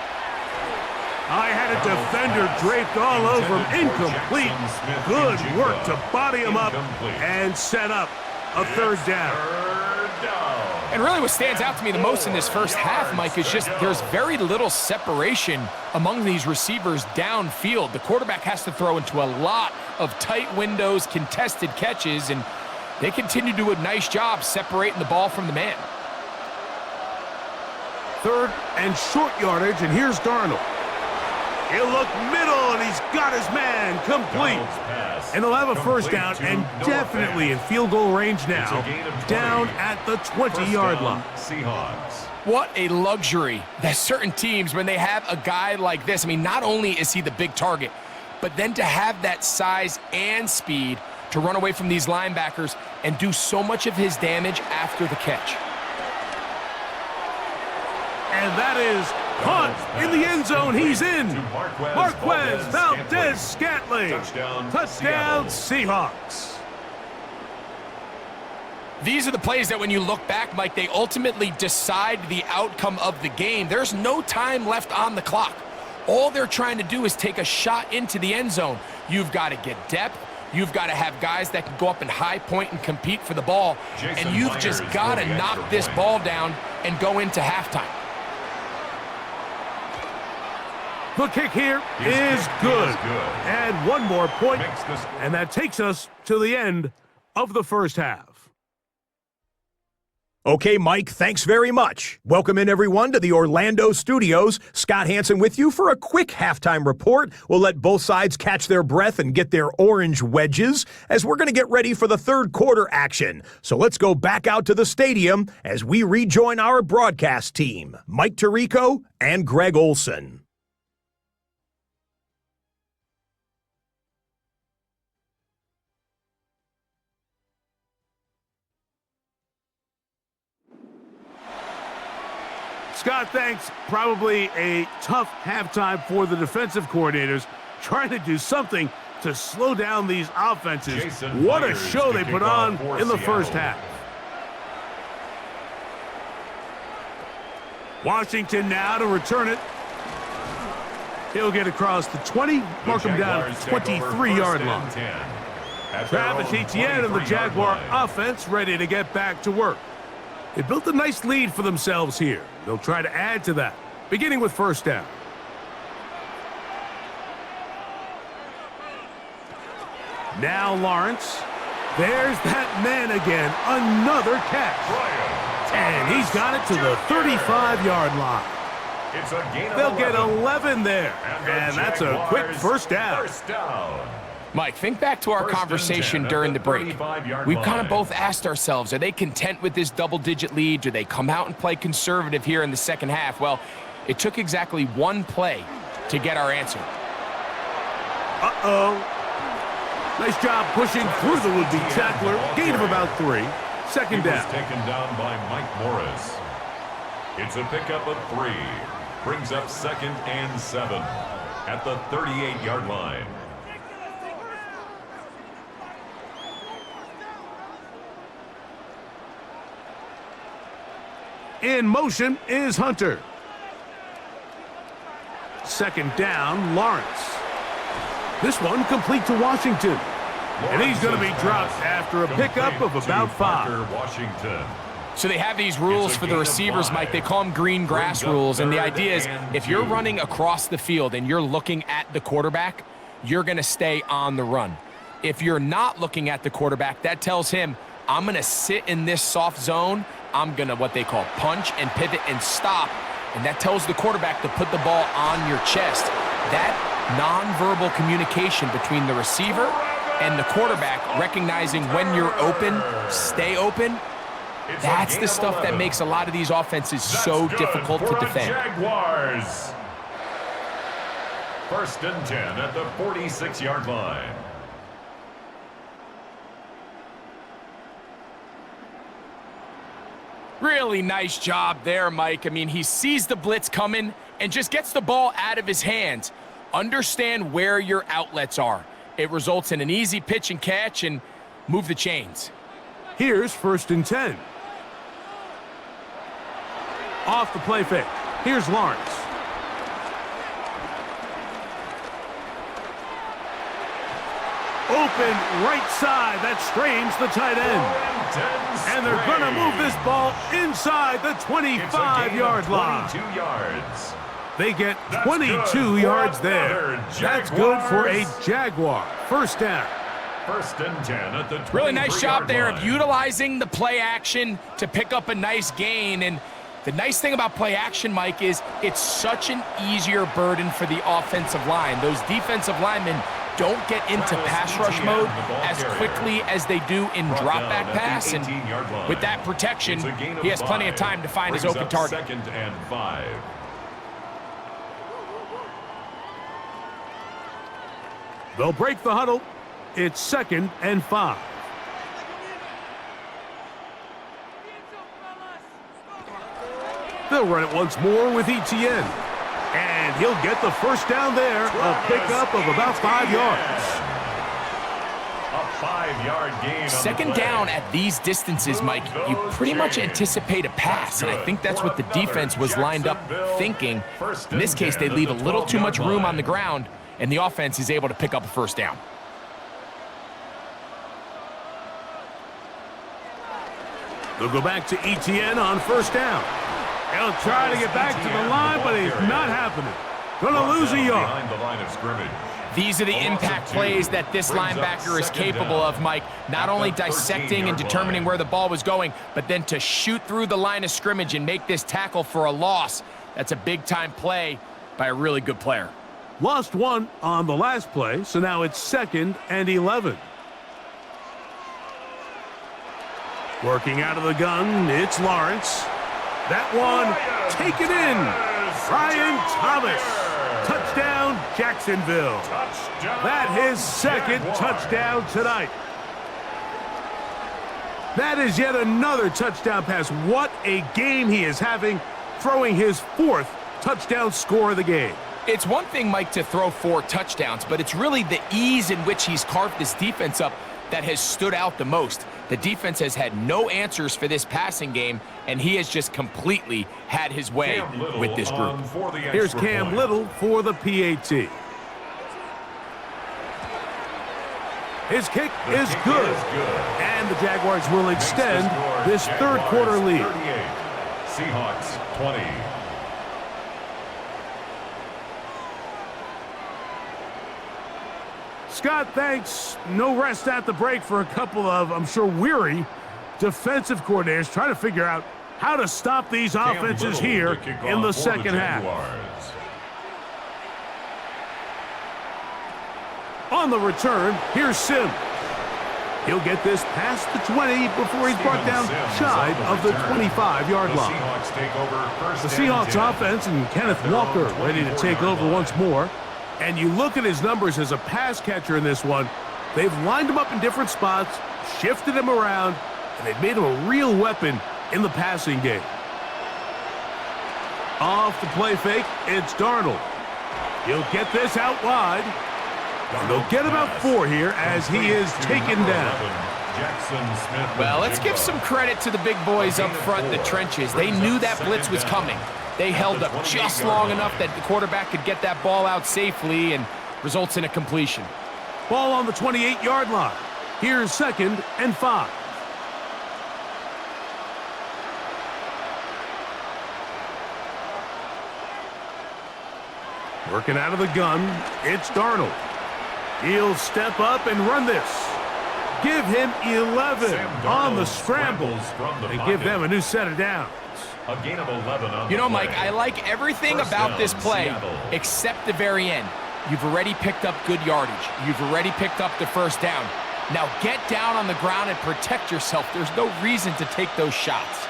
I had a defender draped all over him. Incomplete. Good work to body him up and set up a 3rd down. And really what stands out to me the most in this first half, Mike, is just there's very little separation among these receivers downfield. The quarterback has to throw into a lot of tight windows, contested catches, and they continue to do a nice job separating the ball from the man. 3rd and short yardage, and here's Darnold. He'll look middle, and he's got his man complete. And they'll have a first down and definitely in field goal range now, down at the 20-yard line. Seahawks. What a luxury that certain teams, when they have a guy like this, I mean, not only is he the big target, but then to have that size and speed to run away from these linebackers and do so much of his damage after the catch. And that is caught in the end zone. He's in. Marquez Valdez-Scantling. Touchdown Seahawks. These are the plays that when you look back, Mike, they ultimately decide the outcome of the game. There's no time left on the clock. All they're trying to do is take a shot into the end zone. You've got to get depth. You've got to have guys that can go up and high point and compete for the ball. And you've just got to knock this ball down and go into halftime. The kick here is good. And one more point, and that takes us to the end of the first half. Okay, Mike, thanks very much. Welcome in, everyone, to the Orlando studios. Scott Hansen with you for a quick halftime report. We'll let both sides catch their breath and get their orange wedges as we're going to get ready for the 3rd quarter action. So let's go back out to the stadium as we rejoin our broadcast team, Mike Tirico and Greg Olson. Scott, thanks. Probably a tough halftime for the defensive coordinators, trying to do something to slow down these offenses. What a show they put on in the first half. Washington now to return it. He'll get across the 20, mark him down at the 23-yard line. Travis Etienne and the Jaguar offense ready to get back to work. They built a nice lead for themselves here. They'll try to add to that, beginning with first down. Now Lawrence. There's that man again. Another catch. And he's got it to the 35-yard line. They'll get 11 there. And that's a quick first down. Mike, think back to our conversation during the break. We've kind of both asked ourselves, are they content with this double-digit lead? Do they come out and play conservative here in the second half? Well, it took exactly one play to get our answer. Nice job pushing through the would-be tackler. Gain of about 3. Second down. Taken down by Mike Morris. It's a pickup of 3. Brings up 2nd and 7 at the 38-yard line. In motion is Hunter. Second down, Lawrence. This one complete to Washington. And he's going to be dropped after a pickup of about 5. Washington. So they have these rules for the receivers, Mike. They call them green grass rules. And the idea is if you're running across the field and you're looking at the quarterback, you're going to stay on the run. If you're not looking at the quarterback, that tells him, I'm going to sit in this soft zone. I'm going to what they call punch and pivot and stop. And that tells the quarterback to put the ball on your chest. That nonverbal communication between the receiver and the quarterback, recognizing when you're open, stay open, that's the stuff that makes a lot of these offenses so difficult to defend. Jaguars. 1st and 10 at the 46-yard line. Really nice job there, Mike. I mean, he sees the blitz coming and just gets the ball out of his hands. Understand where your outlets are. It results in an easy pitch and catch and move the chains. Here's 1st and 10. Off the play fake. Here's Lawrence. Open right side. That strains the tight end. And they're going to move this ball inside the 25-yard line. 22 yards. They get 22 yards there. That's good for a Jaguar. First down. 1st and 10 at the 23-yard Really nice job there line. of utilizing the play action to pick up a nice gain. And the nice thing about play action, Mike, is it's such an easier burden for the offensive line. Those defensive linemen don't get into pass rush mode as quickly as they do in drop-back pass. And with that protection, he has plenty of time to find his open target. 2nd and 5. They'll break the huddle. It's 2nd and 5. They'll run it once more with Etienne. And he'll get the first down there, a pickup of about 5 yards. A 5-yard gain. 2nd down at these distances, Mike, you pretty much anticipate a pass, and I think that's what the defense was lined up thinking. In this case, they leave a little too much room on the ground, and the offense is able to pick up a first down. They'll go back to Etienne on first down. He'll try to get back to the line, but he's not happening. Gonna lose a yard. Behind the line of scrimmage. These are the impact plays that this linebacker is capable of, Mike. Not only dissecting and determining where the ball was going, but then to shoot through the line of scrimmage and make this tackle for a loss. That's a big-time play by a really good player. Lost one on the last play, so now it's 2nd and 11. Working out of the gun, it's Lawrence. That one taken in. Brian Thomas. Touchdown, Jacksonville. That his 2nd touchdown tonight. That is yet another touchdown pass. What a game he is having, throwing his 4th touchdown score of the game. It's one thing, Mike, to throw 4 touchdowns, but it's really the ease in which he's carved this defense up that has stood out the most. The defense has had no answers for this passing game, and he has just completely had his way with this group. Here's Cam Little for the PAT. His kick is good. And the Jaguars will extend this third quarter lead. 38, Seahawks 20. Scott, thanks. No rest at the break for a couple of, I'm sure, weary defensive coordinators trying to figure out how to stop these offenses here in the second half. On the return, here's Sim. He'll get this past the 20 before he's brought down shy of the 25-yard line. The Seahawks offense and Kenneth Walker ready to take over once more. And you look at his numbers as a pass catcher in this one. They've lined him up in different spots, shifted him around, and they've made him a real weapon in the passing game. Off the play fake, it's Darnold. He'll get this out wide. And they'll get about 4 here as he is taken down. Well, let's give some credit to the big boys up front in the trenches. They knew that blitz was coming. They held up just long enough that the quarterback could get that ball out safely and results in a completion. Ball on the 28-yard line. Here's 2nd and 5. Working out of the gun, it's Darnold. He'll step up and run this. Give him 11 on the scramble and give them a new set of downs. A gain of 11 on you know, Mike, I like everything about this play except the very end. You've already picked up good yardage. You've already picked up the first down. Now get down on the ground and protect yourself. There's no reason to take those shots.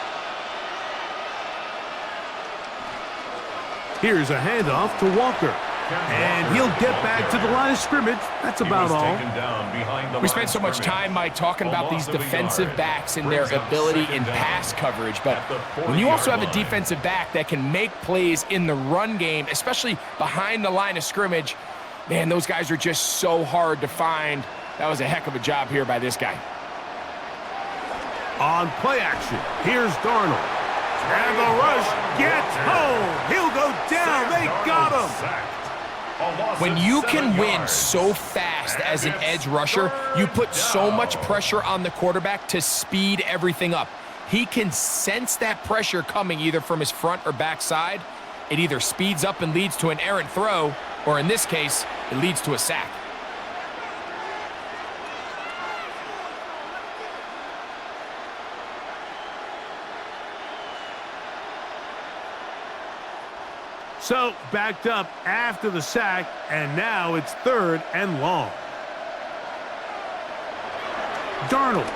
Here's a handoff to Walker. And he'll get back to the line of scrimmage. That's about all. We spent so much time, Mike, talking about these defensive backs and their ability in pass coverage. But when you also have a defensive back that can make plays in the run game, especially behind the line of scrimmage, man, those guys are just so hard to find. That was a heck of a job here by this guy. On play action, here's Darnold. And the rush gets home. He'll go down. They got him. When you can win so fast as an edge rusher, you put so much pressure on the quarterback to speed everything up. He can sense that pressure coming either from his front or back side. It either speeds up and leads to an errant throw, or in this case, it leads to a sack. So, backed up after the sack, and now it's 3rd and long. Darnold.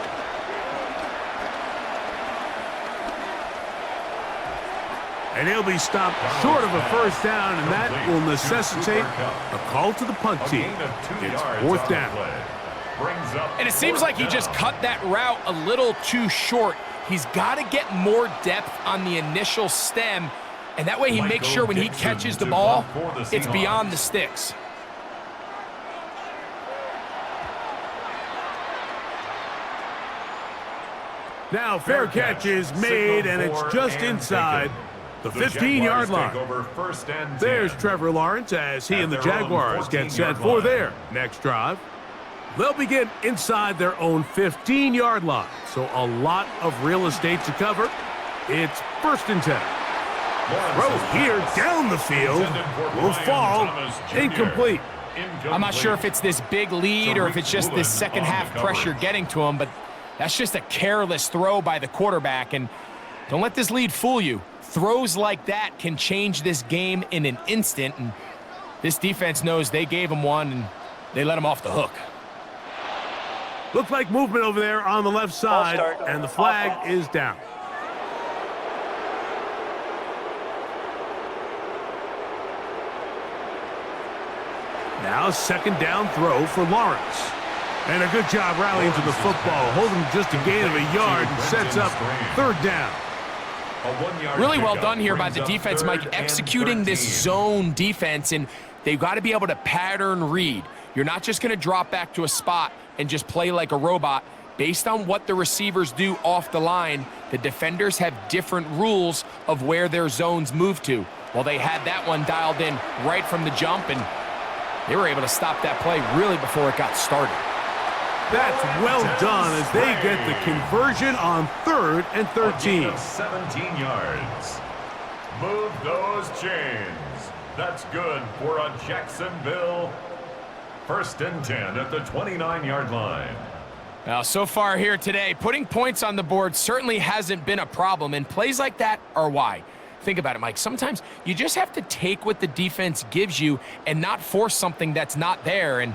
And he'll be stopped short of a first down, and that will necessitate a call to the punt team. It's 4th down. And it seems like he just cut that route a little too short. He's got to get more depth on the initial stem, and that way he makes sure when he catches the ball, it's beyond the sticks. Now fair catch is made, and it's just inside the 15-yard line. There's Trevor Lawrence as he and the Jaguars get set for their next drive. They'll begin inside their own 15-yard line, so a lot of real estate to cover. It's 1st and 10. Throw here down the field will fall incomplete. I'm not sure if it's this big lead or if it's just this second half pressure getting to him, but that's just a careless throw by the quarterback. And don't let this lead fool you. Throws like that can change this game in an instant, and this defense knows they gave him one and they let him off the hook. Looks like movement over there on the left side, and the flag is down. Now 2nd down throw for Lawrence. And a good job rallying to the football, holding just a gain of a yard and sets up 3rd down. Really well done here by the defense, Mike, executing this zone defense, and they've got to be able to pattern read. You're not just going to drop back to a spot and just play like a robot. Based on what the receivers do off the line, the defenders have different rules of where their zones move to. Well, they had that one dialed in right from the jump, and they were able to stop that play really before it got started. That's well done as they get the conversion on 3rd and 13. 17 yards. Move those chains. That's good for a Jacksonville 1st and 10 at the 29-yard line. Now, so far here today, putting points on the board certainly hasn't been a problem, and plays like that are why. Think about it, Mike. Sometimes you just have to take what the defense gives you and not force something that's not there, and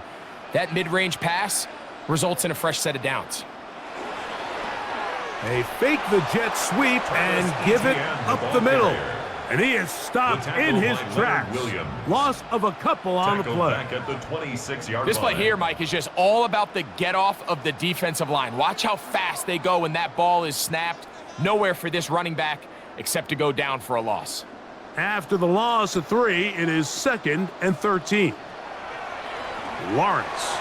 that mid-range pass results in a fresh set of downs. They fake the jet sweep and give it up the middle. And he is stopped in his tracks. Loss of a couple on the play. Back at the 26-yard This play line. here, Mike, is just all about the get-off of the defensive line. Watch how fast they go when that ball is snapped. Nowhere for this running back except to go down for a loss. After the loss of 3, it is 2nd and 13. Lawrence.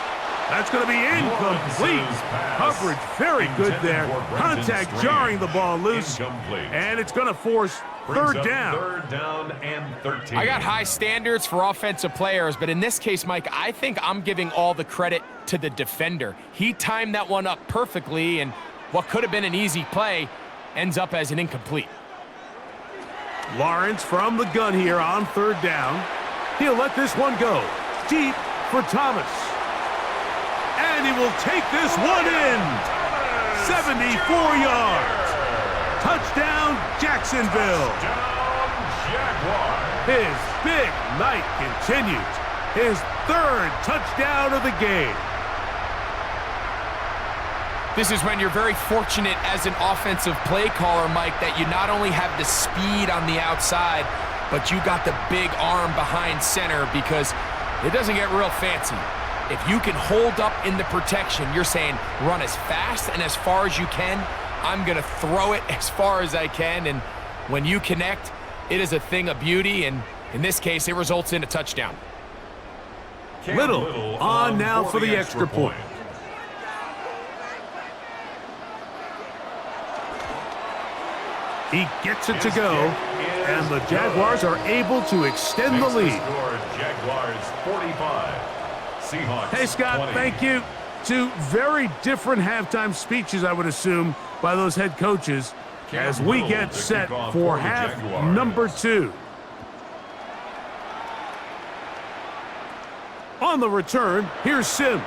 That's going to be incomplete. Coverage very good there. Contact jarring the ball loose. And it's going to force 3rd down. 3rd down and 13. I got high standards for offensive players, but in this case, Mike, I think I'm giving all the credit to the defender. He timed that one up perfectly, and what could have been an easy play ends up as an incomplete. Lawrence from the gun here on 3rd down. He'll let this one go. Deep for Thomas. And he will take this one in. 74 yards. Touchdown, Jacksonville. His big night continues. His 3rd touchdown of the game. This is when you're very fortunate as an offensive play caller, Mike, that you not only have the speed on the outside, but you got the big arm behind center, because it doesn't get real fancy. If you can hold up in the protection, you're saying run as fast and as far as you can. I'm going to throw it as far as I can, and when you connect, it is a thing of beauty, and in this case, it results in a touchdown. Little on now for the extra point. He gets it to go, and the Jaguars are able to extend the lead. Jaguars 45. Seahawks. Hey, Scott, 20. thank you. 2 very different halftime speeches, I would assume, by those head coaches as we get set for half number 2. On the return, here's Sims.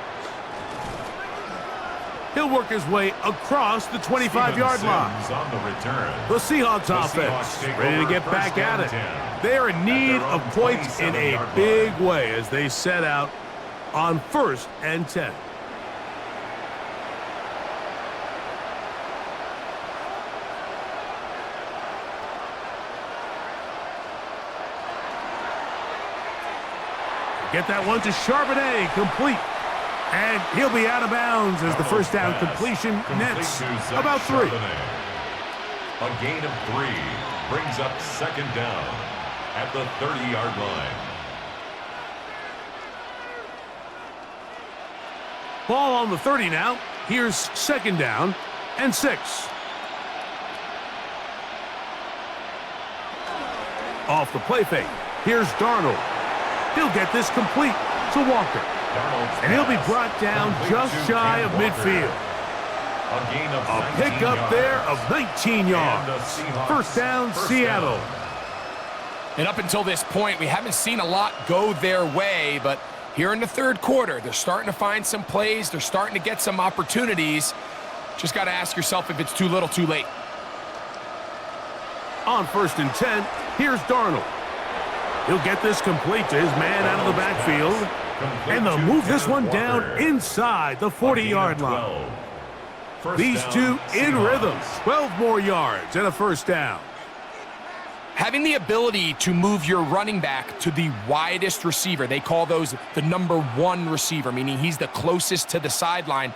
He'll work his way across the 25-yard line. On the return. The Seahawks offense ready to get back at it. They are in need of points in a big way as they set out on 1st and 10. Get that one to Charbonnet, complete. And he'll be out of bounds as the first down completion nets about 3. A gain of 3 brings up 2nd down at the 30-yard line. Ball on the 30 now. Here's 2nd down and 6. Off the play fake. Here's Darnold. He'll get this complete to Walker. And he'll be brought down just shy of midfield. A pickup there of 19 yards. 1st down, Seattle. And up until this point, we haven't seen a lot go their way, but here in the 3rd quarter, they're starting to find some plays. They're starting to get some opportunities. Just got to ask yourself if it's too little, too late. On 1st and 10, here's Darnold. He'll get this complete to his man out of the backfield. And they'll move this one down inside the 40-yard line. These 2 in rhythm. 12 more yards and a 1st down. Having the ability to move your running back to the widest receiver, they call those the number 1 receiver, meaning he's the closest to the sideline.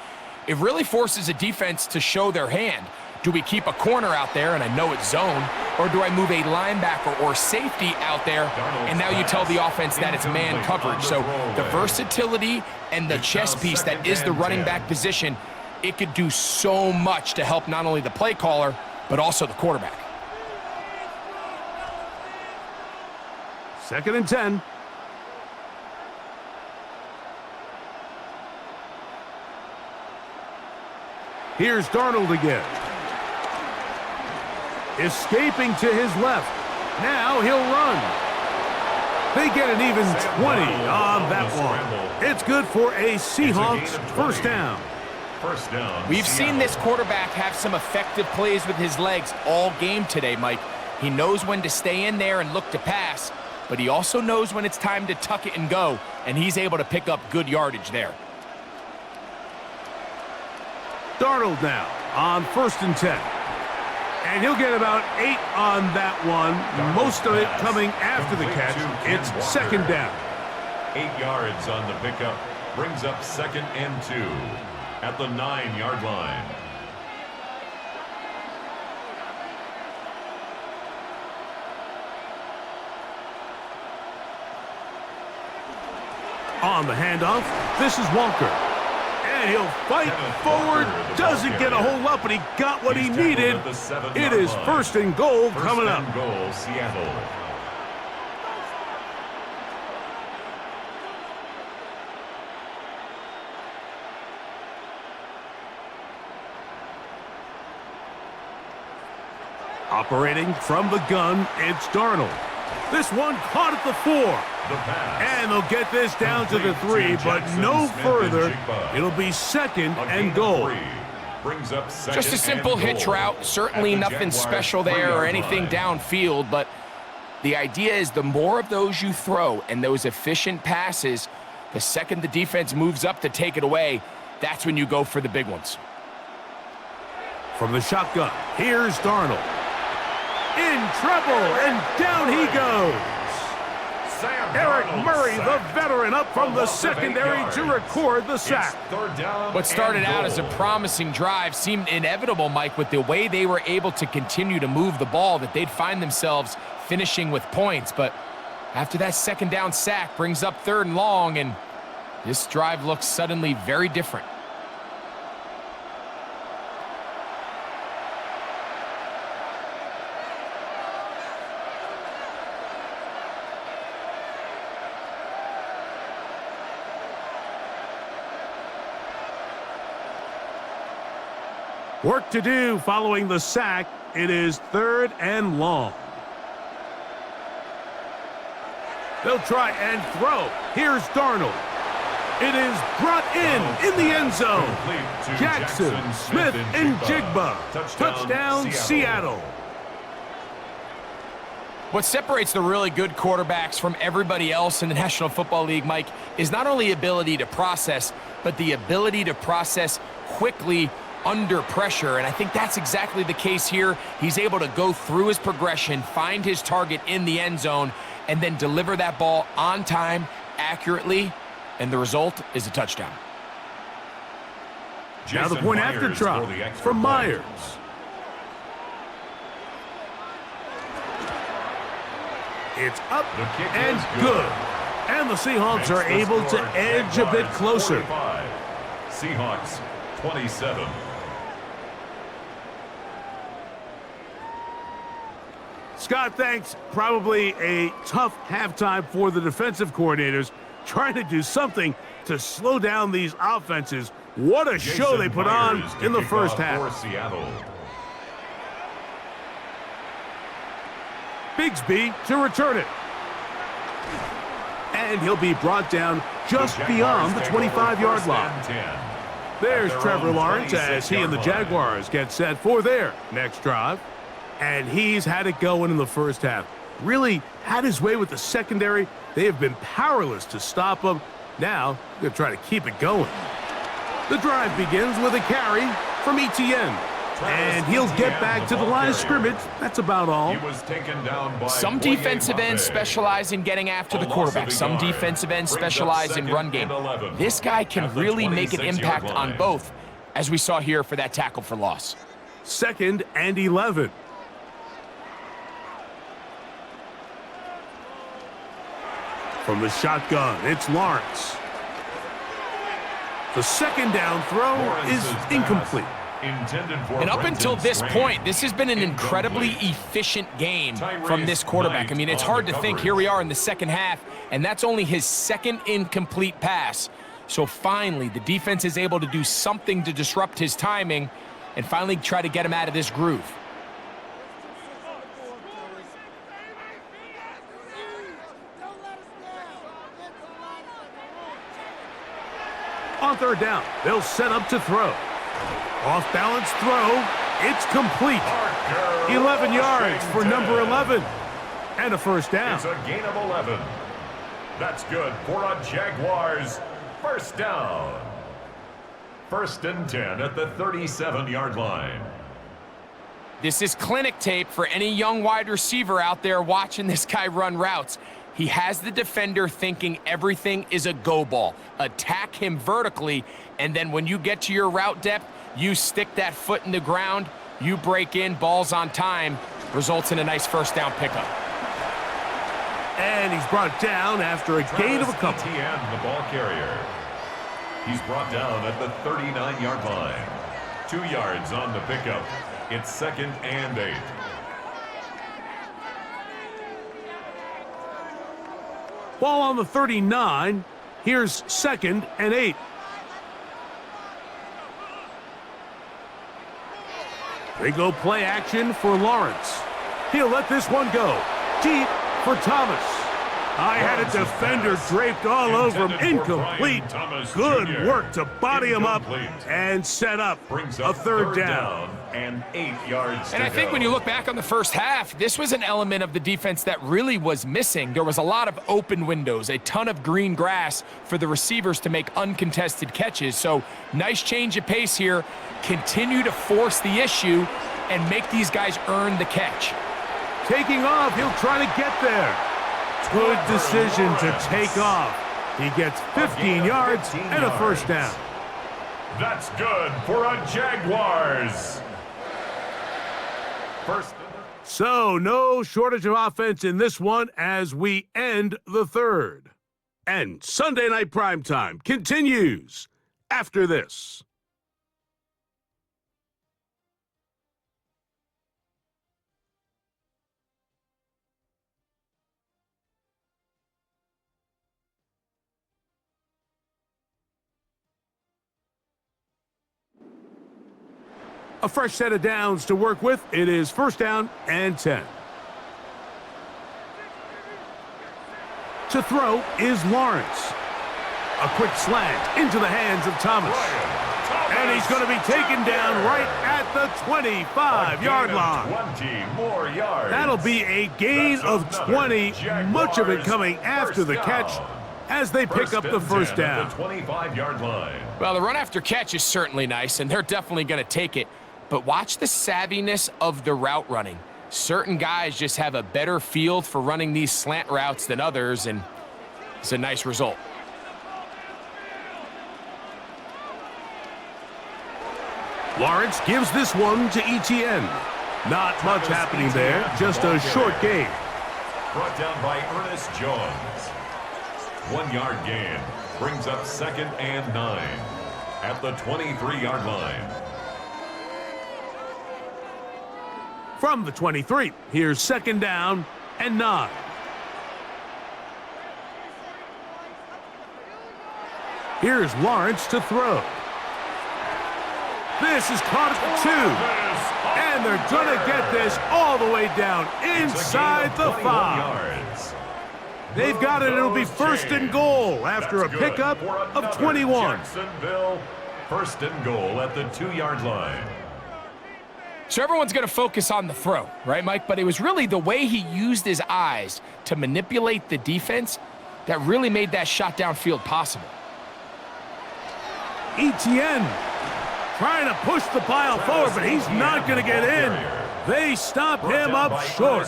It really forces a defense to show their hand. Do we keep a corner out there, and I know it's zone, or do I move a linebacker or safety out there, and now you tell the offense that it's man coverage? So the versatility and the chess piece that is the running back position, it could do so much to help not only the play caller, but also the quarterback. 2nd and 10. Here's Darnold again. Escaping to his left. Now he'll run. They get an even 20 on that one. It's good for a Seahawks first down. First down. We've seen this quarterback have some effective plays with his legs all game today, Mike. He knows when to stay in there and look to pass, but he also knows when it's time to tuck it and go, and he's able to pick up good yardage there. Darnold now on 1st and 10. And he'll get about 8 on that one. Most of it coming after the catch. It's second down. 8 yards on the pickup. Brings up 2nd and 2 at the 9-yard line. On the handoff, this is Walker. And he'll fight forward. Doesn't get a hold up, but he got what he needed. It is 1st and goal coming up. 1st and goal, Seattle. Operating from the gun, it's Darnold. This one caught at the 4. And they'll get this down to the 3, but no further. It'll be 2nd and goal. Brings up Just a simple hitch route. Certainly nothing special there or anything downfield, but the idea is the more of those you throw and those efficient passes, the second the defense moves up to take it away, that's when you go for the big ones. From the shotgun, here's Darnold. In trouble, and down he goes. Eric Murray, the veteran, up from the secondary to record the sack. What started out as a promising drive seemed inevitable, Mike, with the way they were able to continue to move the ball, that they'd find themselves finishing with points. But after that 2nd down sack brings up 3rd and long, and this drive looks suddenly very different. Work to do following the sack. It is 3rd and long. They'll try and throw. Here's Darnold. It is brought in the end zone. Jackson, Smith, and Jigba. Touchdown, Seattle. What separates the really good quarterbacks from everybody else in the National Football League, Mike, is not only ability to process, but the ability to process quickly under pressure, and I think that's exactly the case here. He's able to go through his progression, find his target in the end zone, and then deliver that ball on time, accurately, and the result is a touchdown. Now the point after try from Myers. It's up and good. And the Seahawks are able to edge a bit closer. Seahawks 27. Scott, thanks. Probably a tough halftime for the defensive coordinators, trying to do something to slow down these offenses. What a show they put on in the first half. Bigsby to return it. And he'll be brought down just beyond the 25-yard line. There's Trevor Lawrence as he and the Jaguars get set for their next drive. And he's had it going in the first half. Really had his way with the secondary. They have been powerless to stop him. Now, they're going to try to keep it going. The drive begins with a carry from ETN. And he'll get back to the line of scrimmage. That's about all. He was taken down by some defensive ends specialize in getting after the quarterback. Some defensive ends specialize in run game. This guy can really make an impact on both, as we saw here for that tackle for loss. 2nd and 11. From the shotgun, it's Lawrence. The 2nd down throw is incomplete. And up until this point, this has been an incredibly efficient game from this quarterback. I mean, it's hard to think. Here we are in the second half, and that's only his 2nd incomplete pass So finally, the defense is able to do something to disrupt his timing and finally try to get him out of this groove. On third down, they'll set up to throw. Off-balance throw. It's complete. 11 yards for number 11. And a first down. It's a gain of 11. That's good for a Jaguars first down. 1st and 10 at the 37-yard line. This is clinic tape for any young wide receiver out there watching this guy run routes. He has the defender thinking everything is a go ball. Attack him vertically, and then when you get to your route depth, you stick that foot in the ground, you break in, balls on time, results in a nice first down pickup. And he's brought down after a gain of a couple. Etienne, the ball carrier. He's brought down at the 39-yard line. 2 yards on the pickup. It's 2nd and 8. Ball on the 39. Here's 2nd and 8. They go play action for Lawrence. He'll let this one go. Deep for Thomas. I had a defender draped all over him. Incomplete. Good work to body him up and set up a third down. And 8 yards And I think when you look back on the first half, this was an element of the defense that really was missing. There was a lot of open windows, a ton of green grass for the receivers to make uncontested catches. So nice change of pace here. Continue to force the issue and make these guys earn the catch. Taking off, he'll try to get there. Good decision to take off. He gets 15 yards and a first down. That's good for a Jaguars. So no shortage of offense in this one as we end the third. And Sunday Night Primetime continues after this. A fresh set of downs to work with. It is 1st down and 10. To throw is Lawrence. A quick slant into the hands of Thomas. And he's going to be taken down right at the 25-yard line. 20 more yards. That'll be a gain of 20, much of it coming after the catch as they pick up the first down. The 25-yard line. Well, the run after catch is certainly nice, and they're definitely going to take it. But watch the savviness of the route running. Certain guys just have a better field for running these slant routes than others, and it's a nice result. Lawrence gives this one to Etienne. Not much happening there, just a short gain. Brought down by Ernest Jones. 1 yard gain brings up 2nd and 9 at the 23-yard line. From the 23, here's 2nd down and 9. Here's Lawrence to throw. This is caught at the 2. And they're going to get this all the way down inside the 5. They've got it. It'll be 1st and goal after a pickup of 21. Jacksonville, 1st and goal at the 2-yard line. So everyone's going to focus on the throw, right, Mike? But it was really the way he used his eyes to manipulate the defense that really made that shot downfield possible. Etienne trying to push the pile forward, but he's not going to get in. They stop him up short.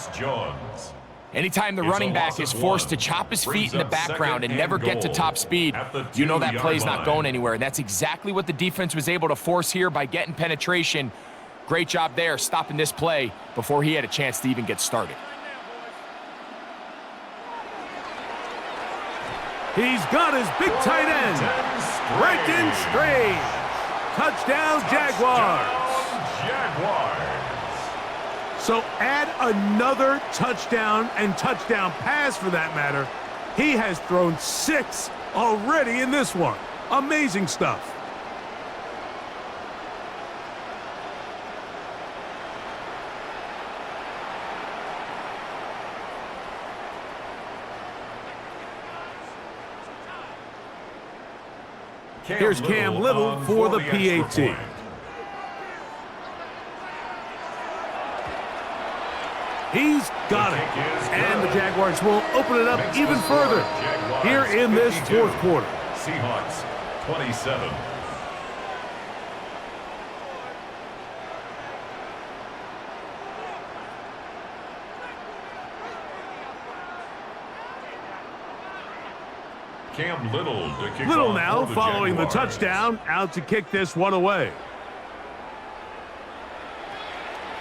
Anytime the running back is forced to chop his feet in the background and never get to top speed, you know that play's not going anywhere. And that's exactly what the defense was able to force here by getting penetration. Great job there, stopping this play before he had a chance to even get started. He's got his big tight end, Brenton Strange. Touchdown, Jaguars. So add another touchdown and touchdown pass for that matter. He has thrown 6 already in this one. Amazing stuff. Here's Cam Little for the PAT. He's got it. And the Jaguars will open it up even further here in this fourth quarter. Seahawks 27. Cam Little to kick Little off now for the following the Jaguars. touchdown, out to kick this one away.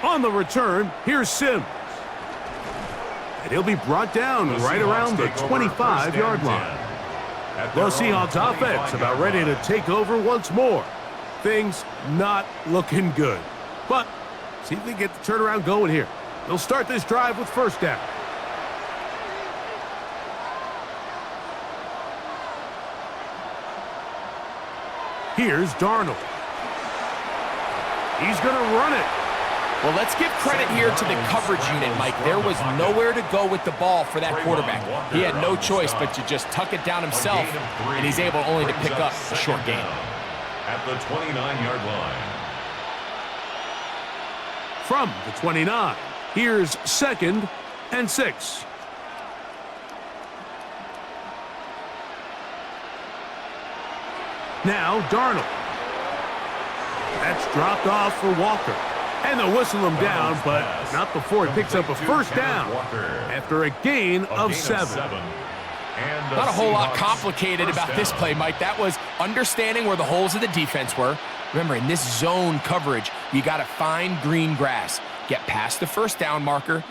On the return, here's Sims. And he'll be brought down right around the 25-yard line. The Seahawks offense about ready to take over once more. Things not looking good. But see if they get the turnaround going here. They'll start this drive with first down. Here's Darnold. He's going to run it. Well, let's give credit here to the coverage unit, Mike. There was nowhere to go with the ball for that quarterback. He had no choice but to just tuck it down himself, and he's able only to pick up a short gain. At the 29-yard line. From the 29, here's 2nd and 6. Now Darnold. That's dropped off for Walker. And they'll whistle him down, but not before he picks up a first down after a gain of 7. Not a whole lot complicated about this play, Mike. That was understanding where the holes of the defense were. Remember, in this zone coverage, you got to find green grass, get past the first down marker,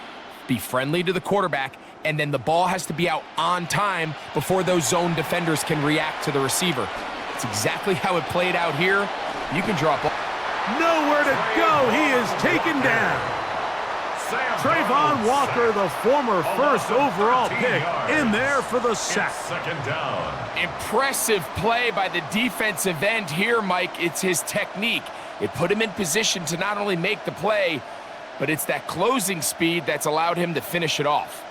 be friendly to the quarterback, and then the ball has to be out on time before those zone defenders can react to the receiver. It's exactly how it played out here. You can drop. Nowhere to go. He is taken down. Trayvon Walker, the former first overall pick, in there for the sack. Second down. Impressive play by the defensive end here, Mike. It's his technique. It put him in position to not only make the play, but it's that closing speed that's allowed him to finish it off.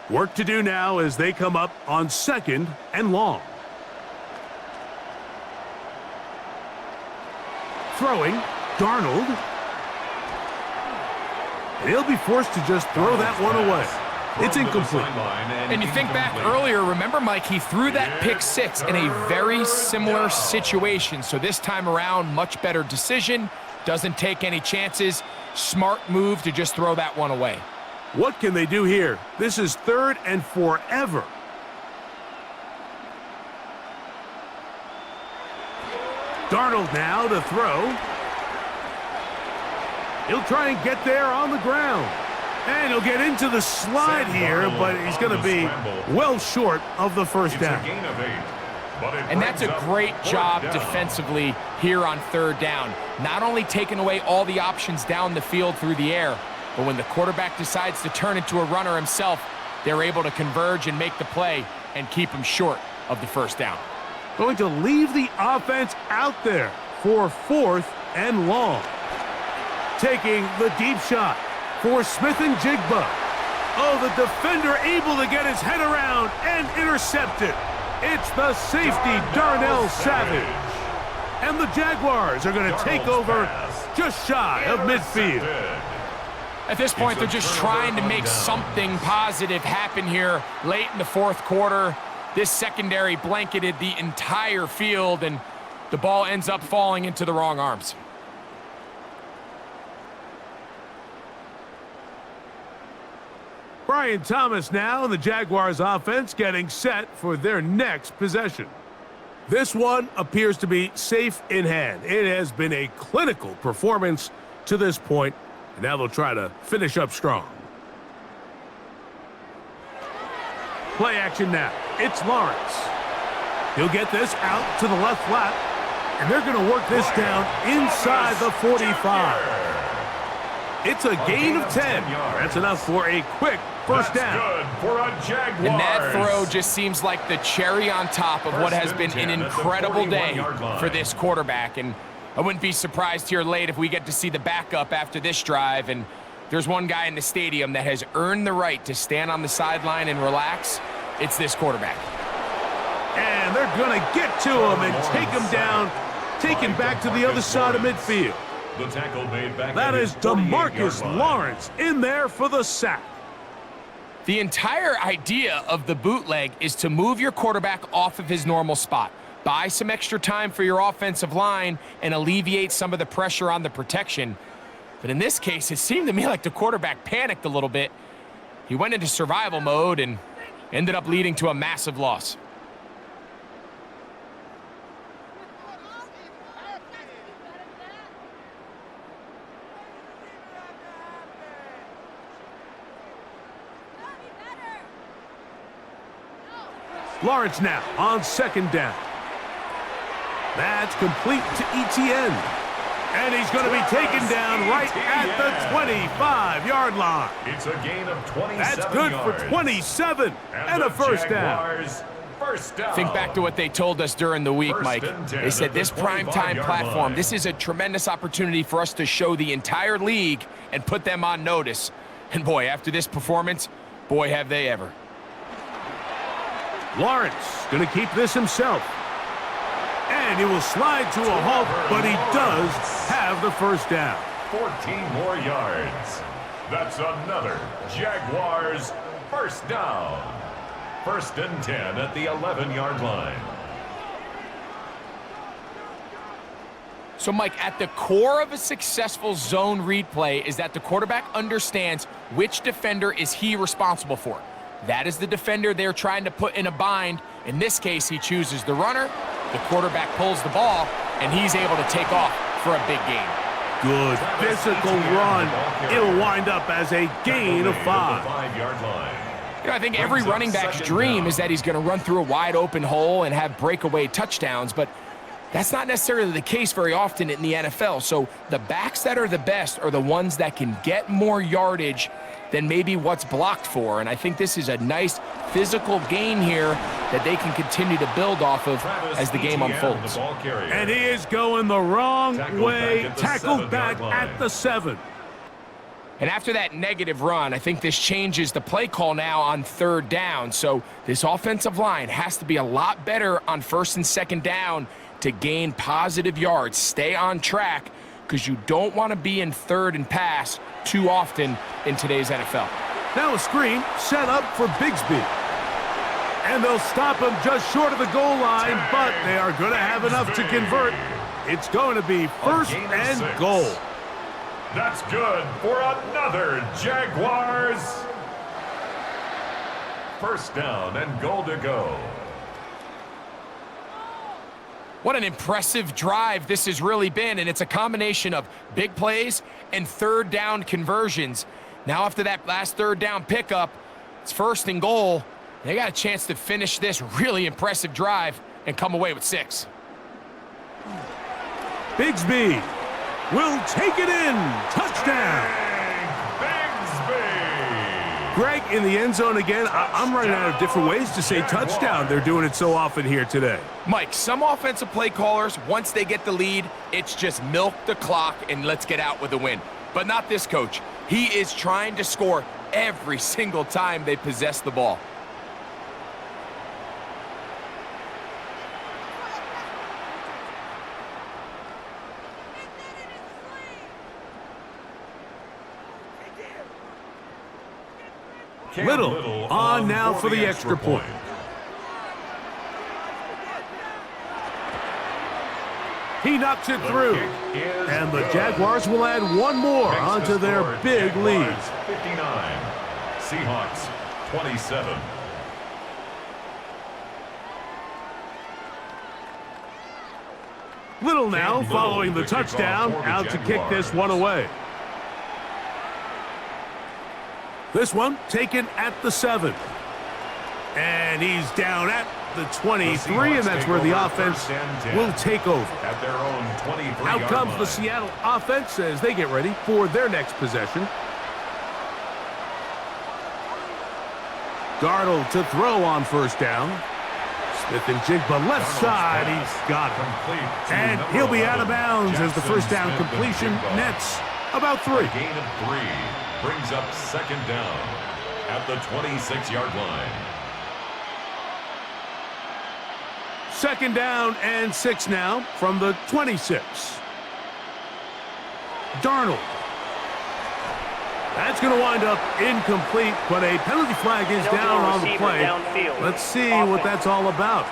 Work to do now as they come up on 2nd and long. Throwing, Darnold. And he'll be forced to just throw that one away. It's incomplete. And you think back earlier, remember, Mike, he threw that pick 6 in a very similar situation. So this time around, much better decision. Doesn't take any chances. Smart move to just throw that one away. What can they do here? This is 3rd and forever. Darnold now to throw. He'll try and get there on the ground. And he'll get into the slide here, but he's going to be well short of the first down. And that's a great job defensively here on 3rd down. Not only taking away all the options down the field through the air, but when the quarterback decides to turn into a runner himself, they're able to converge and make the play and keep him short of the first down. Going to leave the offense out there for 4th and long. Taking the deep shot for Smith and Jigba. Oh, the defender able to get his head around and intercept it. It's the safety, Darnell Savage. And the Jaguars are going to take over just shy of midfield. At this point, they're just trying to make something positive happen here late in the 4th quarter. This secondary blanketed the entire field, and the ball ends up falling into the wrong arms. Brian Thomas now, and the Jaguars offense getting set for their next possession. This one appears to be safe in hand. It has been a clinical performance to this point. And now they'll try to finish up strong. Play action now. It's Lawrence. He'll get this out to the left flat, and they're going to work this down inside the 45. It's a gain of 10. That's enough for a quick first down. Good for a Jaguars. And that throw just seems like the cherry on top of what has been an incredible day for this quarterback. And I wouldn't be surprised here late if we get to see the backup after this drive. And there's one guy in the stadium that has earned the right to stand on the sideline and relax. It's this quarterback. And they're going to get to him and take him down, take him back to the other side of midfield. The tackle made back. That is DeMarcus Lawrence in there for the sack. The entire idea of the bootleg is to move your quarterback off of his normal spot, buy some extra time for your offensive line, and alleviate some of the pressure on the protection. But in this case, it seemed to me like the quarterback panicked a little bit. He went into survival mode and ended up leading to a massive loss. Lawrence now on second down. That's complete to ETN. And he's going to be taken down right at the 25-yard line. It's a gain of 27 That's good yards. For 27 and a first down. First down. Think back to what they told us during the week, Mike. They said this primetime platform, this is a tremendous opportunity for us to show the entire league and put them on notice. And boy, after this performance, boy, have they ever. Lawrence going to keep this himself. And he will slide to a halt, but he does have the first down. 14 more yards. That's another Jaguars first down. First and 10 at the 11-yard line. So, Mike, at the core of a successful zone read play is that the quarterback understands which defender is he responsible for. That is the defender they're trying to put in a bind. In this case, he chooses the runner. The quarterback pulls the ball, and he's able to take off for a big gain. Good physical run. It'll wind up as a gain of 5. You know, I think every running back's dream is that he's going to run through a wide open hole and have breakaway touchdowns, but that's not necessarily the case very often in the NFL. So the backs that are the best are the ones that can get more yardage than maybe what's blocked for. And I think this is a nice physical gain here that they can continue to build off of as the game unfolds. And he is going the wrong way, tackled back at the 7. And after that negative run, I think this changes the play call now on third down. So this offensive line has to be a lot better on first and second down to gain positive yards. Stay on track, because you don't want to be in third and pass too often in today's NFL. Now a screen set up for Bigsby. And they'll stop him just short of the goal line, but they are going to have enough to convert. It's going to be first and goal. That's good for another Jaguars. First down and goal to go. What an impressive drive this has really been, and it's a combination of big plays and third down conversions. Now after that last third down pickup, it's first and goal. They got a chance to finish this really impressive drive and come away with 6. Bigsby will take it in. Touchdown. Greg in the end zone again. I'm running out of different ways to say touchdown. They're doing it so often here today. Mike, some offensive play callers, once they get the lead, it's just milk the clock and let's get out with a win. But not this coach. He is trying to score every single time they possess the ball. Little on now for the extra point. He knocks it through. And the Jaguars will add one more onto their big lead. 59. Seahawks 27. Little now following the touchdown, out to kick this one away. This one taken at the 7. And he's down at the 23, and that's where the offense will take over. At their own 23-yard Out comes line. the Seattle offense as they get ready for their next possession. Darnold to throw on first down. Smith and Jigba left side. He's got it. And he'll be out of bounds as the first down completion nets about 3. A gain of 3 brings up second down at the 26-yard line. Second down and 6 now from the 26. Darnold. That's going to wind up incomplete, but a penalty flag is down on the play. Let's see what that's all about.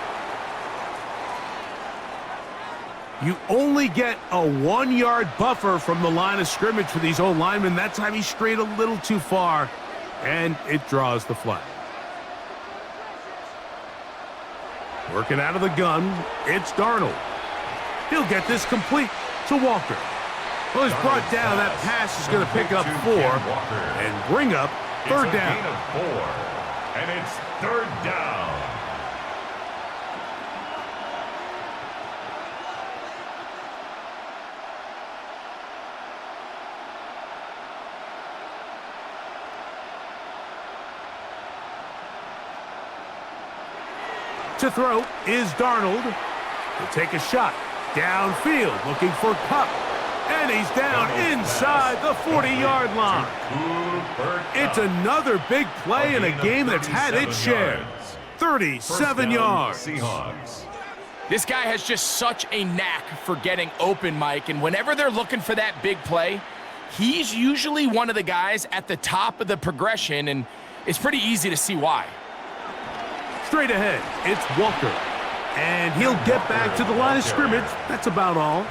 You only get a 1-yard buffer from the line of scrimmage for these old linemen. That time he strayed a little too far, and it draws the flag. Working out of the gun, it's Darnold. He'll get this complete to Walker. Well, he's brought down. That pass is going to pick up 4 and bring up third down. Gain of 4, and it's third down. To throw is Darnold. He'll take a shot downfield looking for Kupp. And he's down inside the 40-yard line. It's another big play in a game that's had its share. 37 yards. Seahawks. This guy has just such a knack for getting open, Mike, and whenever they're looking for that big play, he's usually one of the guys at the top of the progression, and it's pretty easy to see why. Straight ahead, it's Walker. And he'll get back to the line of scrimmage. That's about all.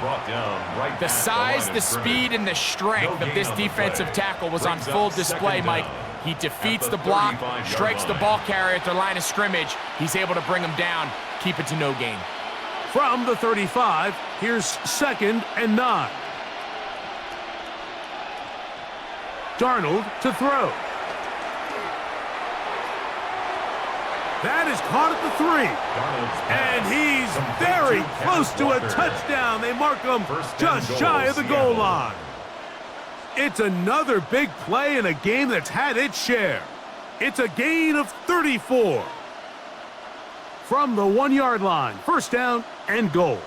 The size, the speed, and the strength of this defensive tackle was on full display, Mike. He defeats the block, strikes the ball carrier at the line of scrimmage. He's able to bring him down, keep it to no gain. From the 35, here's second and 9. Darnold to throw. That is caught at the 3. And he's very close to a touchdown. They mark him just shy of the goal line. It's another big play in a game that's had its share. It's a gain of 34. From the 1-yard line, first down and goal.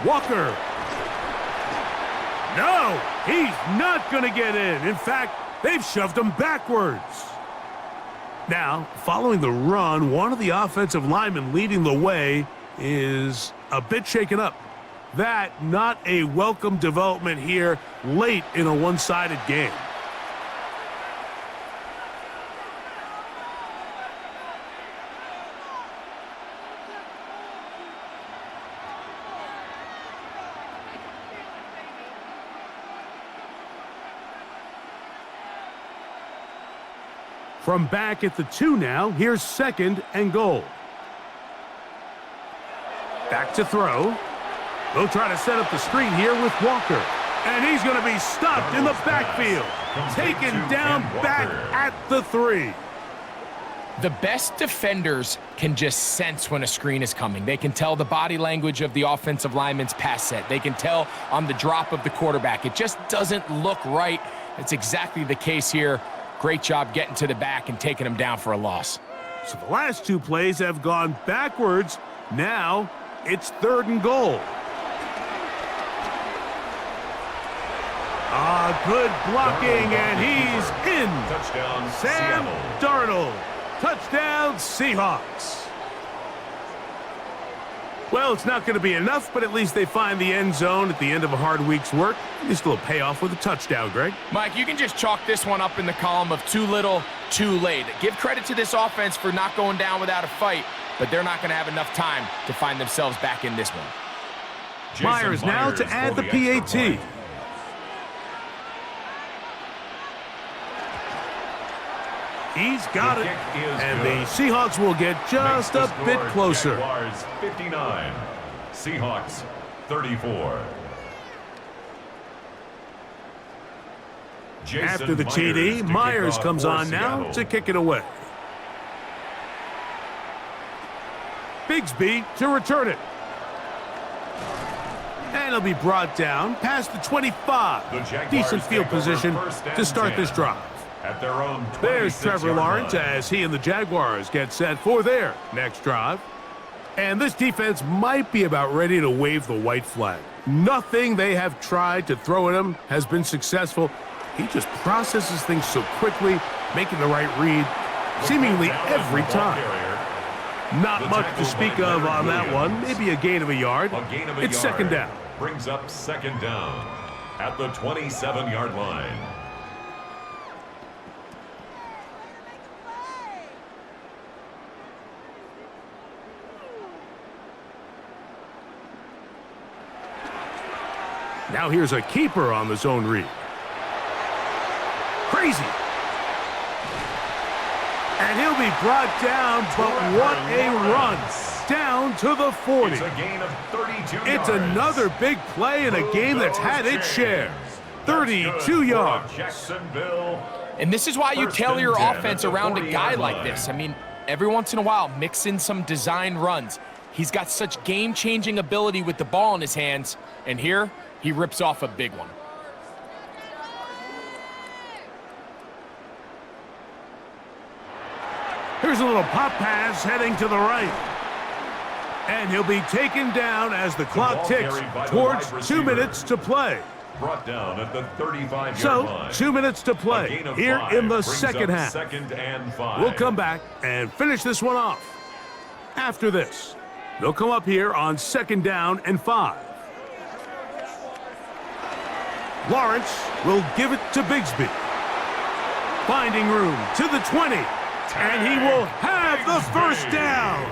Walker. No, he's not going to get in. In fact, they've shoved him backwards. Now, following the run, one of the offensive linemen leading the way is a bit shaken up. That not a welcome development here late in a one-sided game. From back at the 2 now, here's second and goal. Back to throw. They'll try to set up the screen here with Walker. And he's going to be stopped in the backfield. Taken down back at the 3. The best defenders can just sense when a screen is coming. They can tell the body language of the offensive lineman's pass set. They can tell on the drop of the quarterback. It just doesn't look right. It's exactly the case here. Great job getting to the back and taking him down for a loss. So the last 2 plays have gone backwards. Now it's third and goal. Good blocking, and he's in. Touchdown, Sam Seattle. Darnold. Touchdown, Seahawks. Well, it's not going to be enough, but at least they find the end zone at the end of a hard week's work. Just a little payoff with a touchdown, Greg. Mike, you can just chalk this one up in the column of too little, too late. Give credit to this offense for not going down without a fight, but they're not going to have enough time to find themselves back in this one. Myers now to add the PAT. He's got it, and the Seahawks will get just a bit closer. Jaguars 59, Seahawks 34. After the TD, Myers comes on now to kick it away. Bigsby to return it. And it'll be brought down past the 25. Decent field position to start this drive. At their own There's Trevor Lawrence as he and the Jaguars get set for their next drive. And this defense might be about ready to wave the white flag. Nothing they have tried to throw at him has been successful. He just processes things so quickly, making the right read seemingly every time. Not much to speak of on that one. Maybe a gain of a yard. It's second down. Brings up second down at the 27-yard line. Now here's a keeper on the zone read. Crazy. And he'll be brought down, but what a run. Down to the 40. It's a gain of 32 It's yards. another big play in a game that's had its share. 32 yards. Jacksonville. And this is why you First tailor and your 10 offense at the around a guy 40-yard like line. this. I mean, every once in a while, mix in some design runs. He's got such game-changing ability with the ball in his hands, and here, he rips off a big one. Here's a little pop pass heading to the right. And he'll be taken down as the clock ball ticks carried by the towards wide 2 receiver. minutes to play. Brought down at the 35-yard So, line. 2 minutes to A play gain of here 5 in the brings second up half. Second and 5. We'll come back and finish this one off. After this, they'll come up here on second down and 5. Lawrence will give it to Bigsby. Finding room to the 20. And he will have the first down.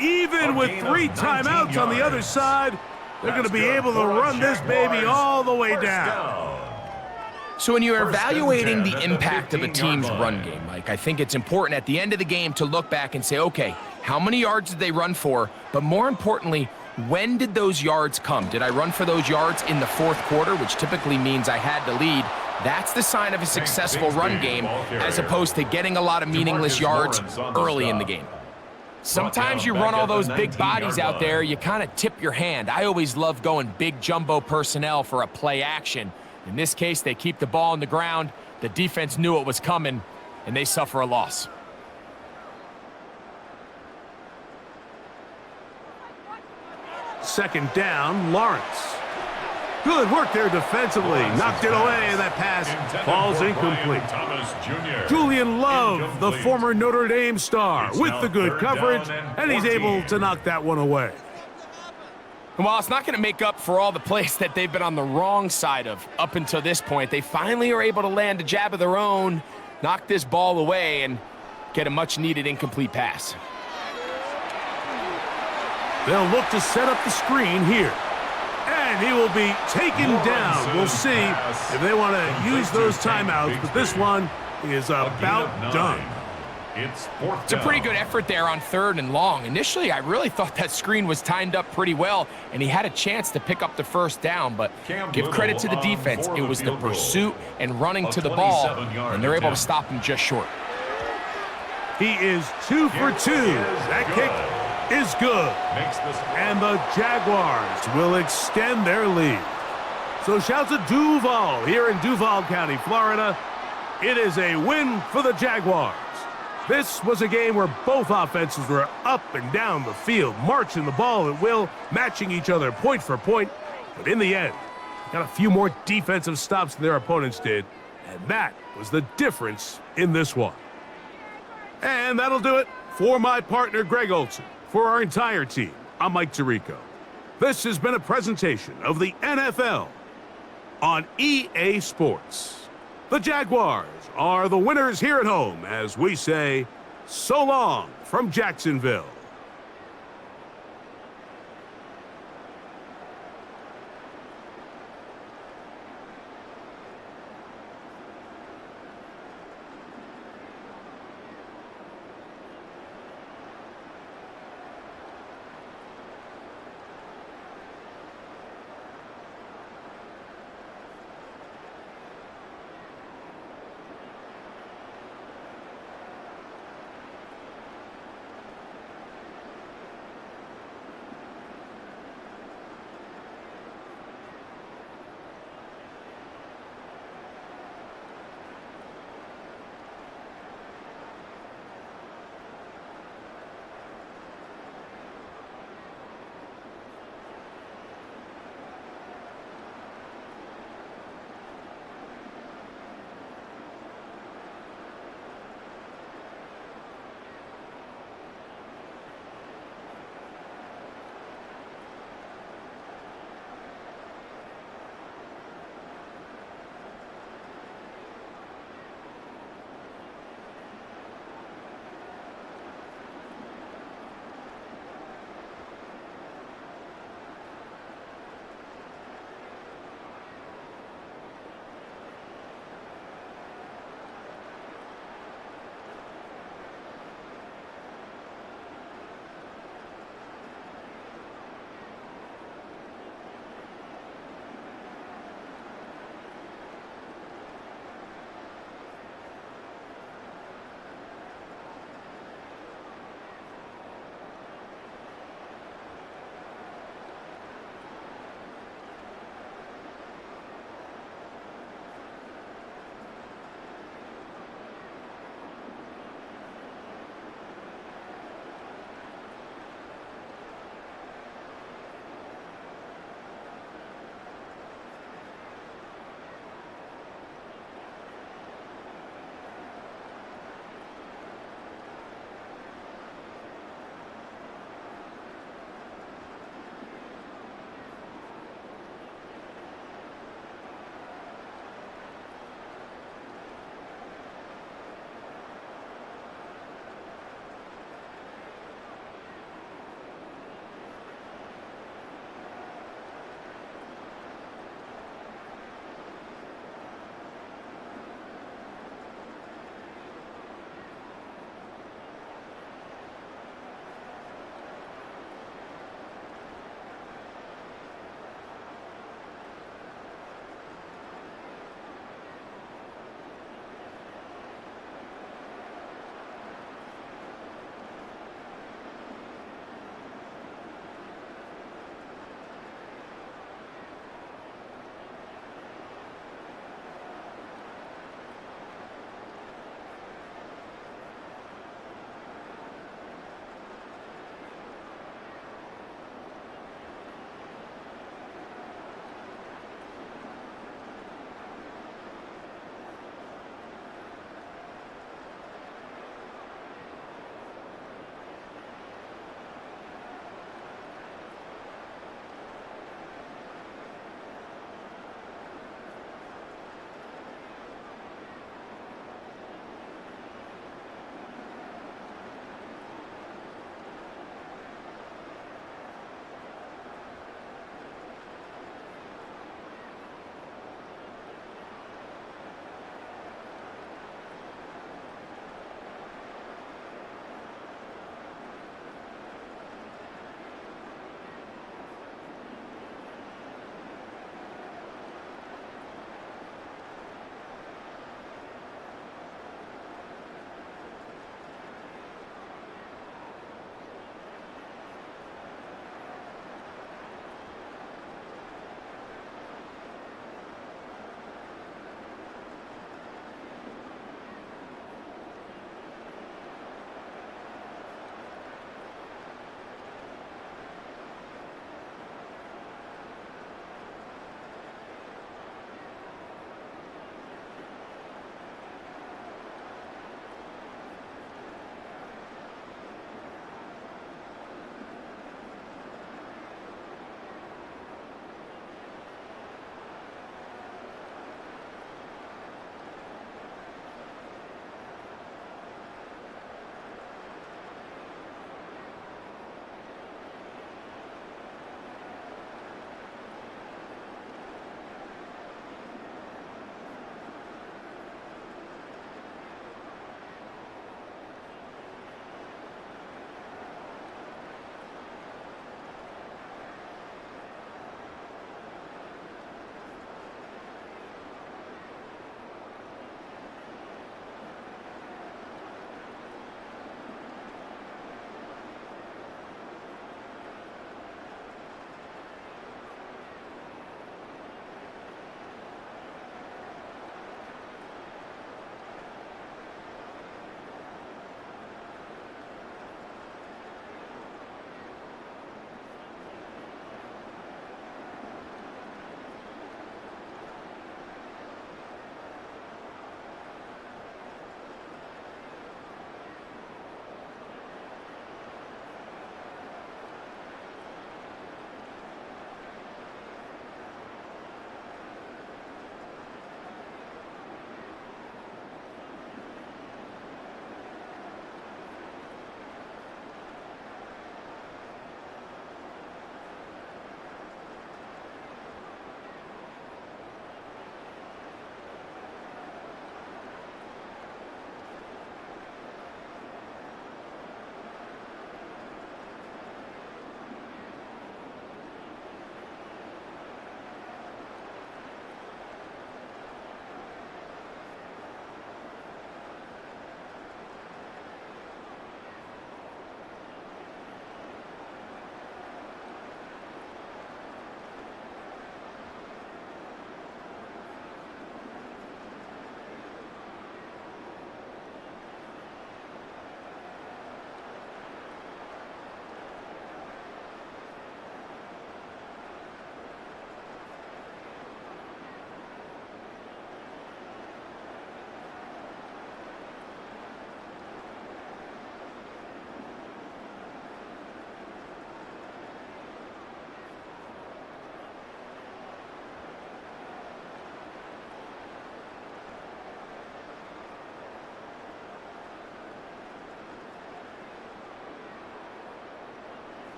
Even with 3 timeouts on the other side, they're going to be able to run this baby all the way down. So when you're First and evaluating 10 the at the impact of a 15-yard team's line. run game, Mike, I think it's important at the end of the game to look back and say, okay, how many yards did they run for? But more importantly, when did those yards come? Did I run for those yards in the fourth quarter, which typically means I had to lead? That's the sign of a successful run game, as opposed to getting a lot of meaningless yards early in the game. Sometimes you run all those big bodies out there, you kind of tip your hand. I always love going big jumbo personnel for a play action. In this case, they keep the ball on the ground. The defense knew it was coming, and they suffer a loss. Second down, Lawrence. Good work there defensively. Knocked it away, and that pass falls incomplete. Thomas Jr. Julian Love, the Incomplete. former Notre Dame star, It's with now the good third coverage, down and and he's 14. able to knock that one away. And while it's not going to make up for all the plays that they've been on the wrong side of up until this point, they finally are able to land a jab of their own, knock this ball away, and get a much-needed incomplete pass. They'll look to set up the screen here. And he will be taken down. We'll see if they want to use those timeouts, but this one is about done. It's fourth It's a pretty good effort there on third and long. Initially, I really thought that screen was timed up pretty well, and he had a chance to pick up the first down, but give credit to the defense. It was the pursuit and running to the ball, and they're able to stop him just short. He is 2 for 2. That kick is good. And the Jaguars will extend their lead. So shout to Duval here in Duval County, Florida. It is a win for the Jaguars. This was a game where both offenses were up and down the field, marching the ball at will, matching each other point for point. But in the end, got a few more defensive stops than their opponents did, and that was the difference in this one. And that'll do it for my partner, Greg Olson. For our entire team, I'm Mike Tirico. This has been a presentation of the NFL on EA Sports. The Jaguars are the winners here at home as we say, so long from Jacksonville.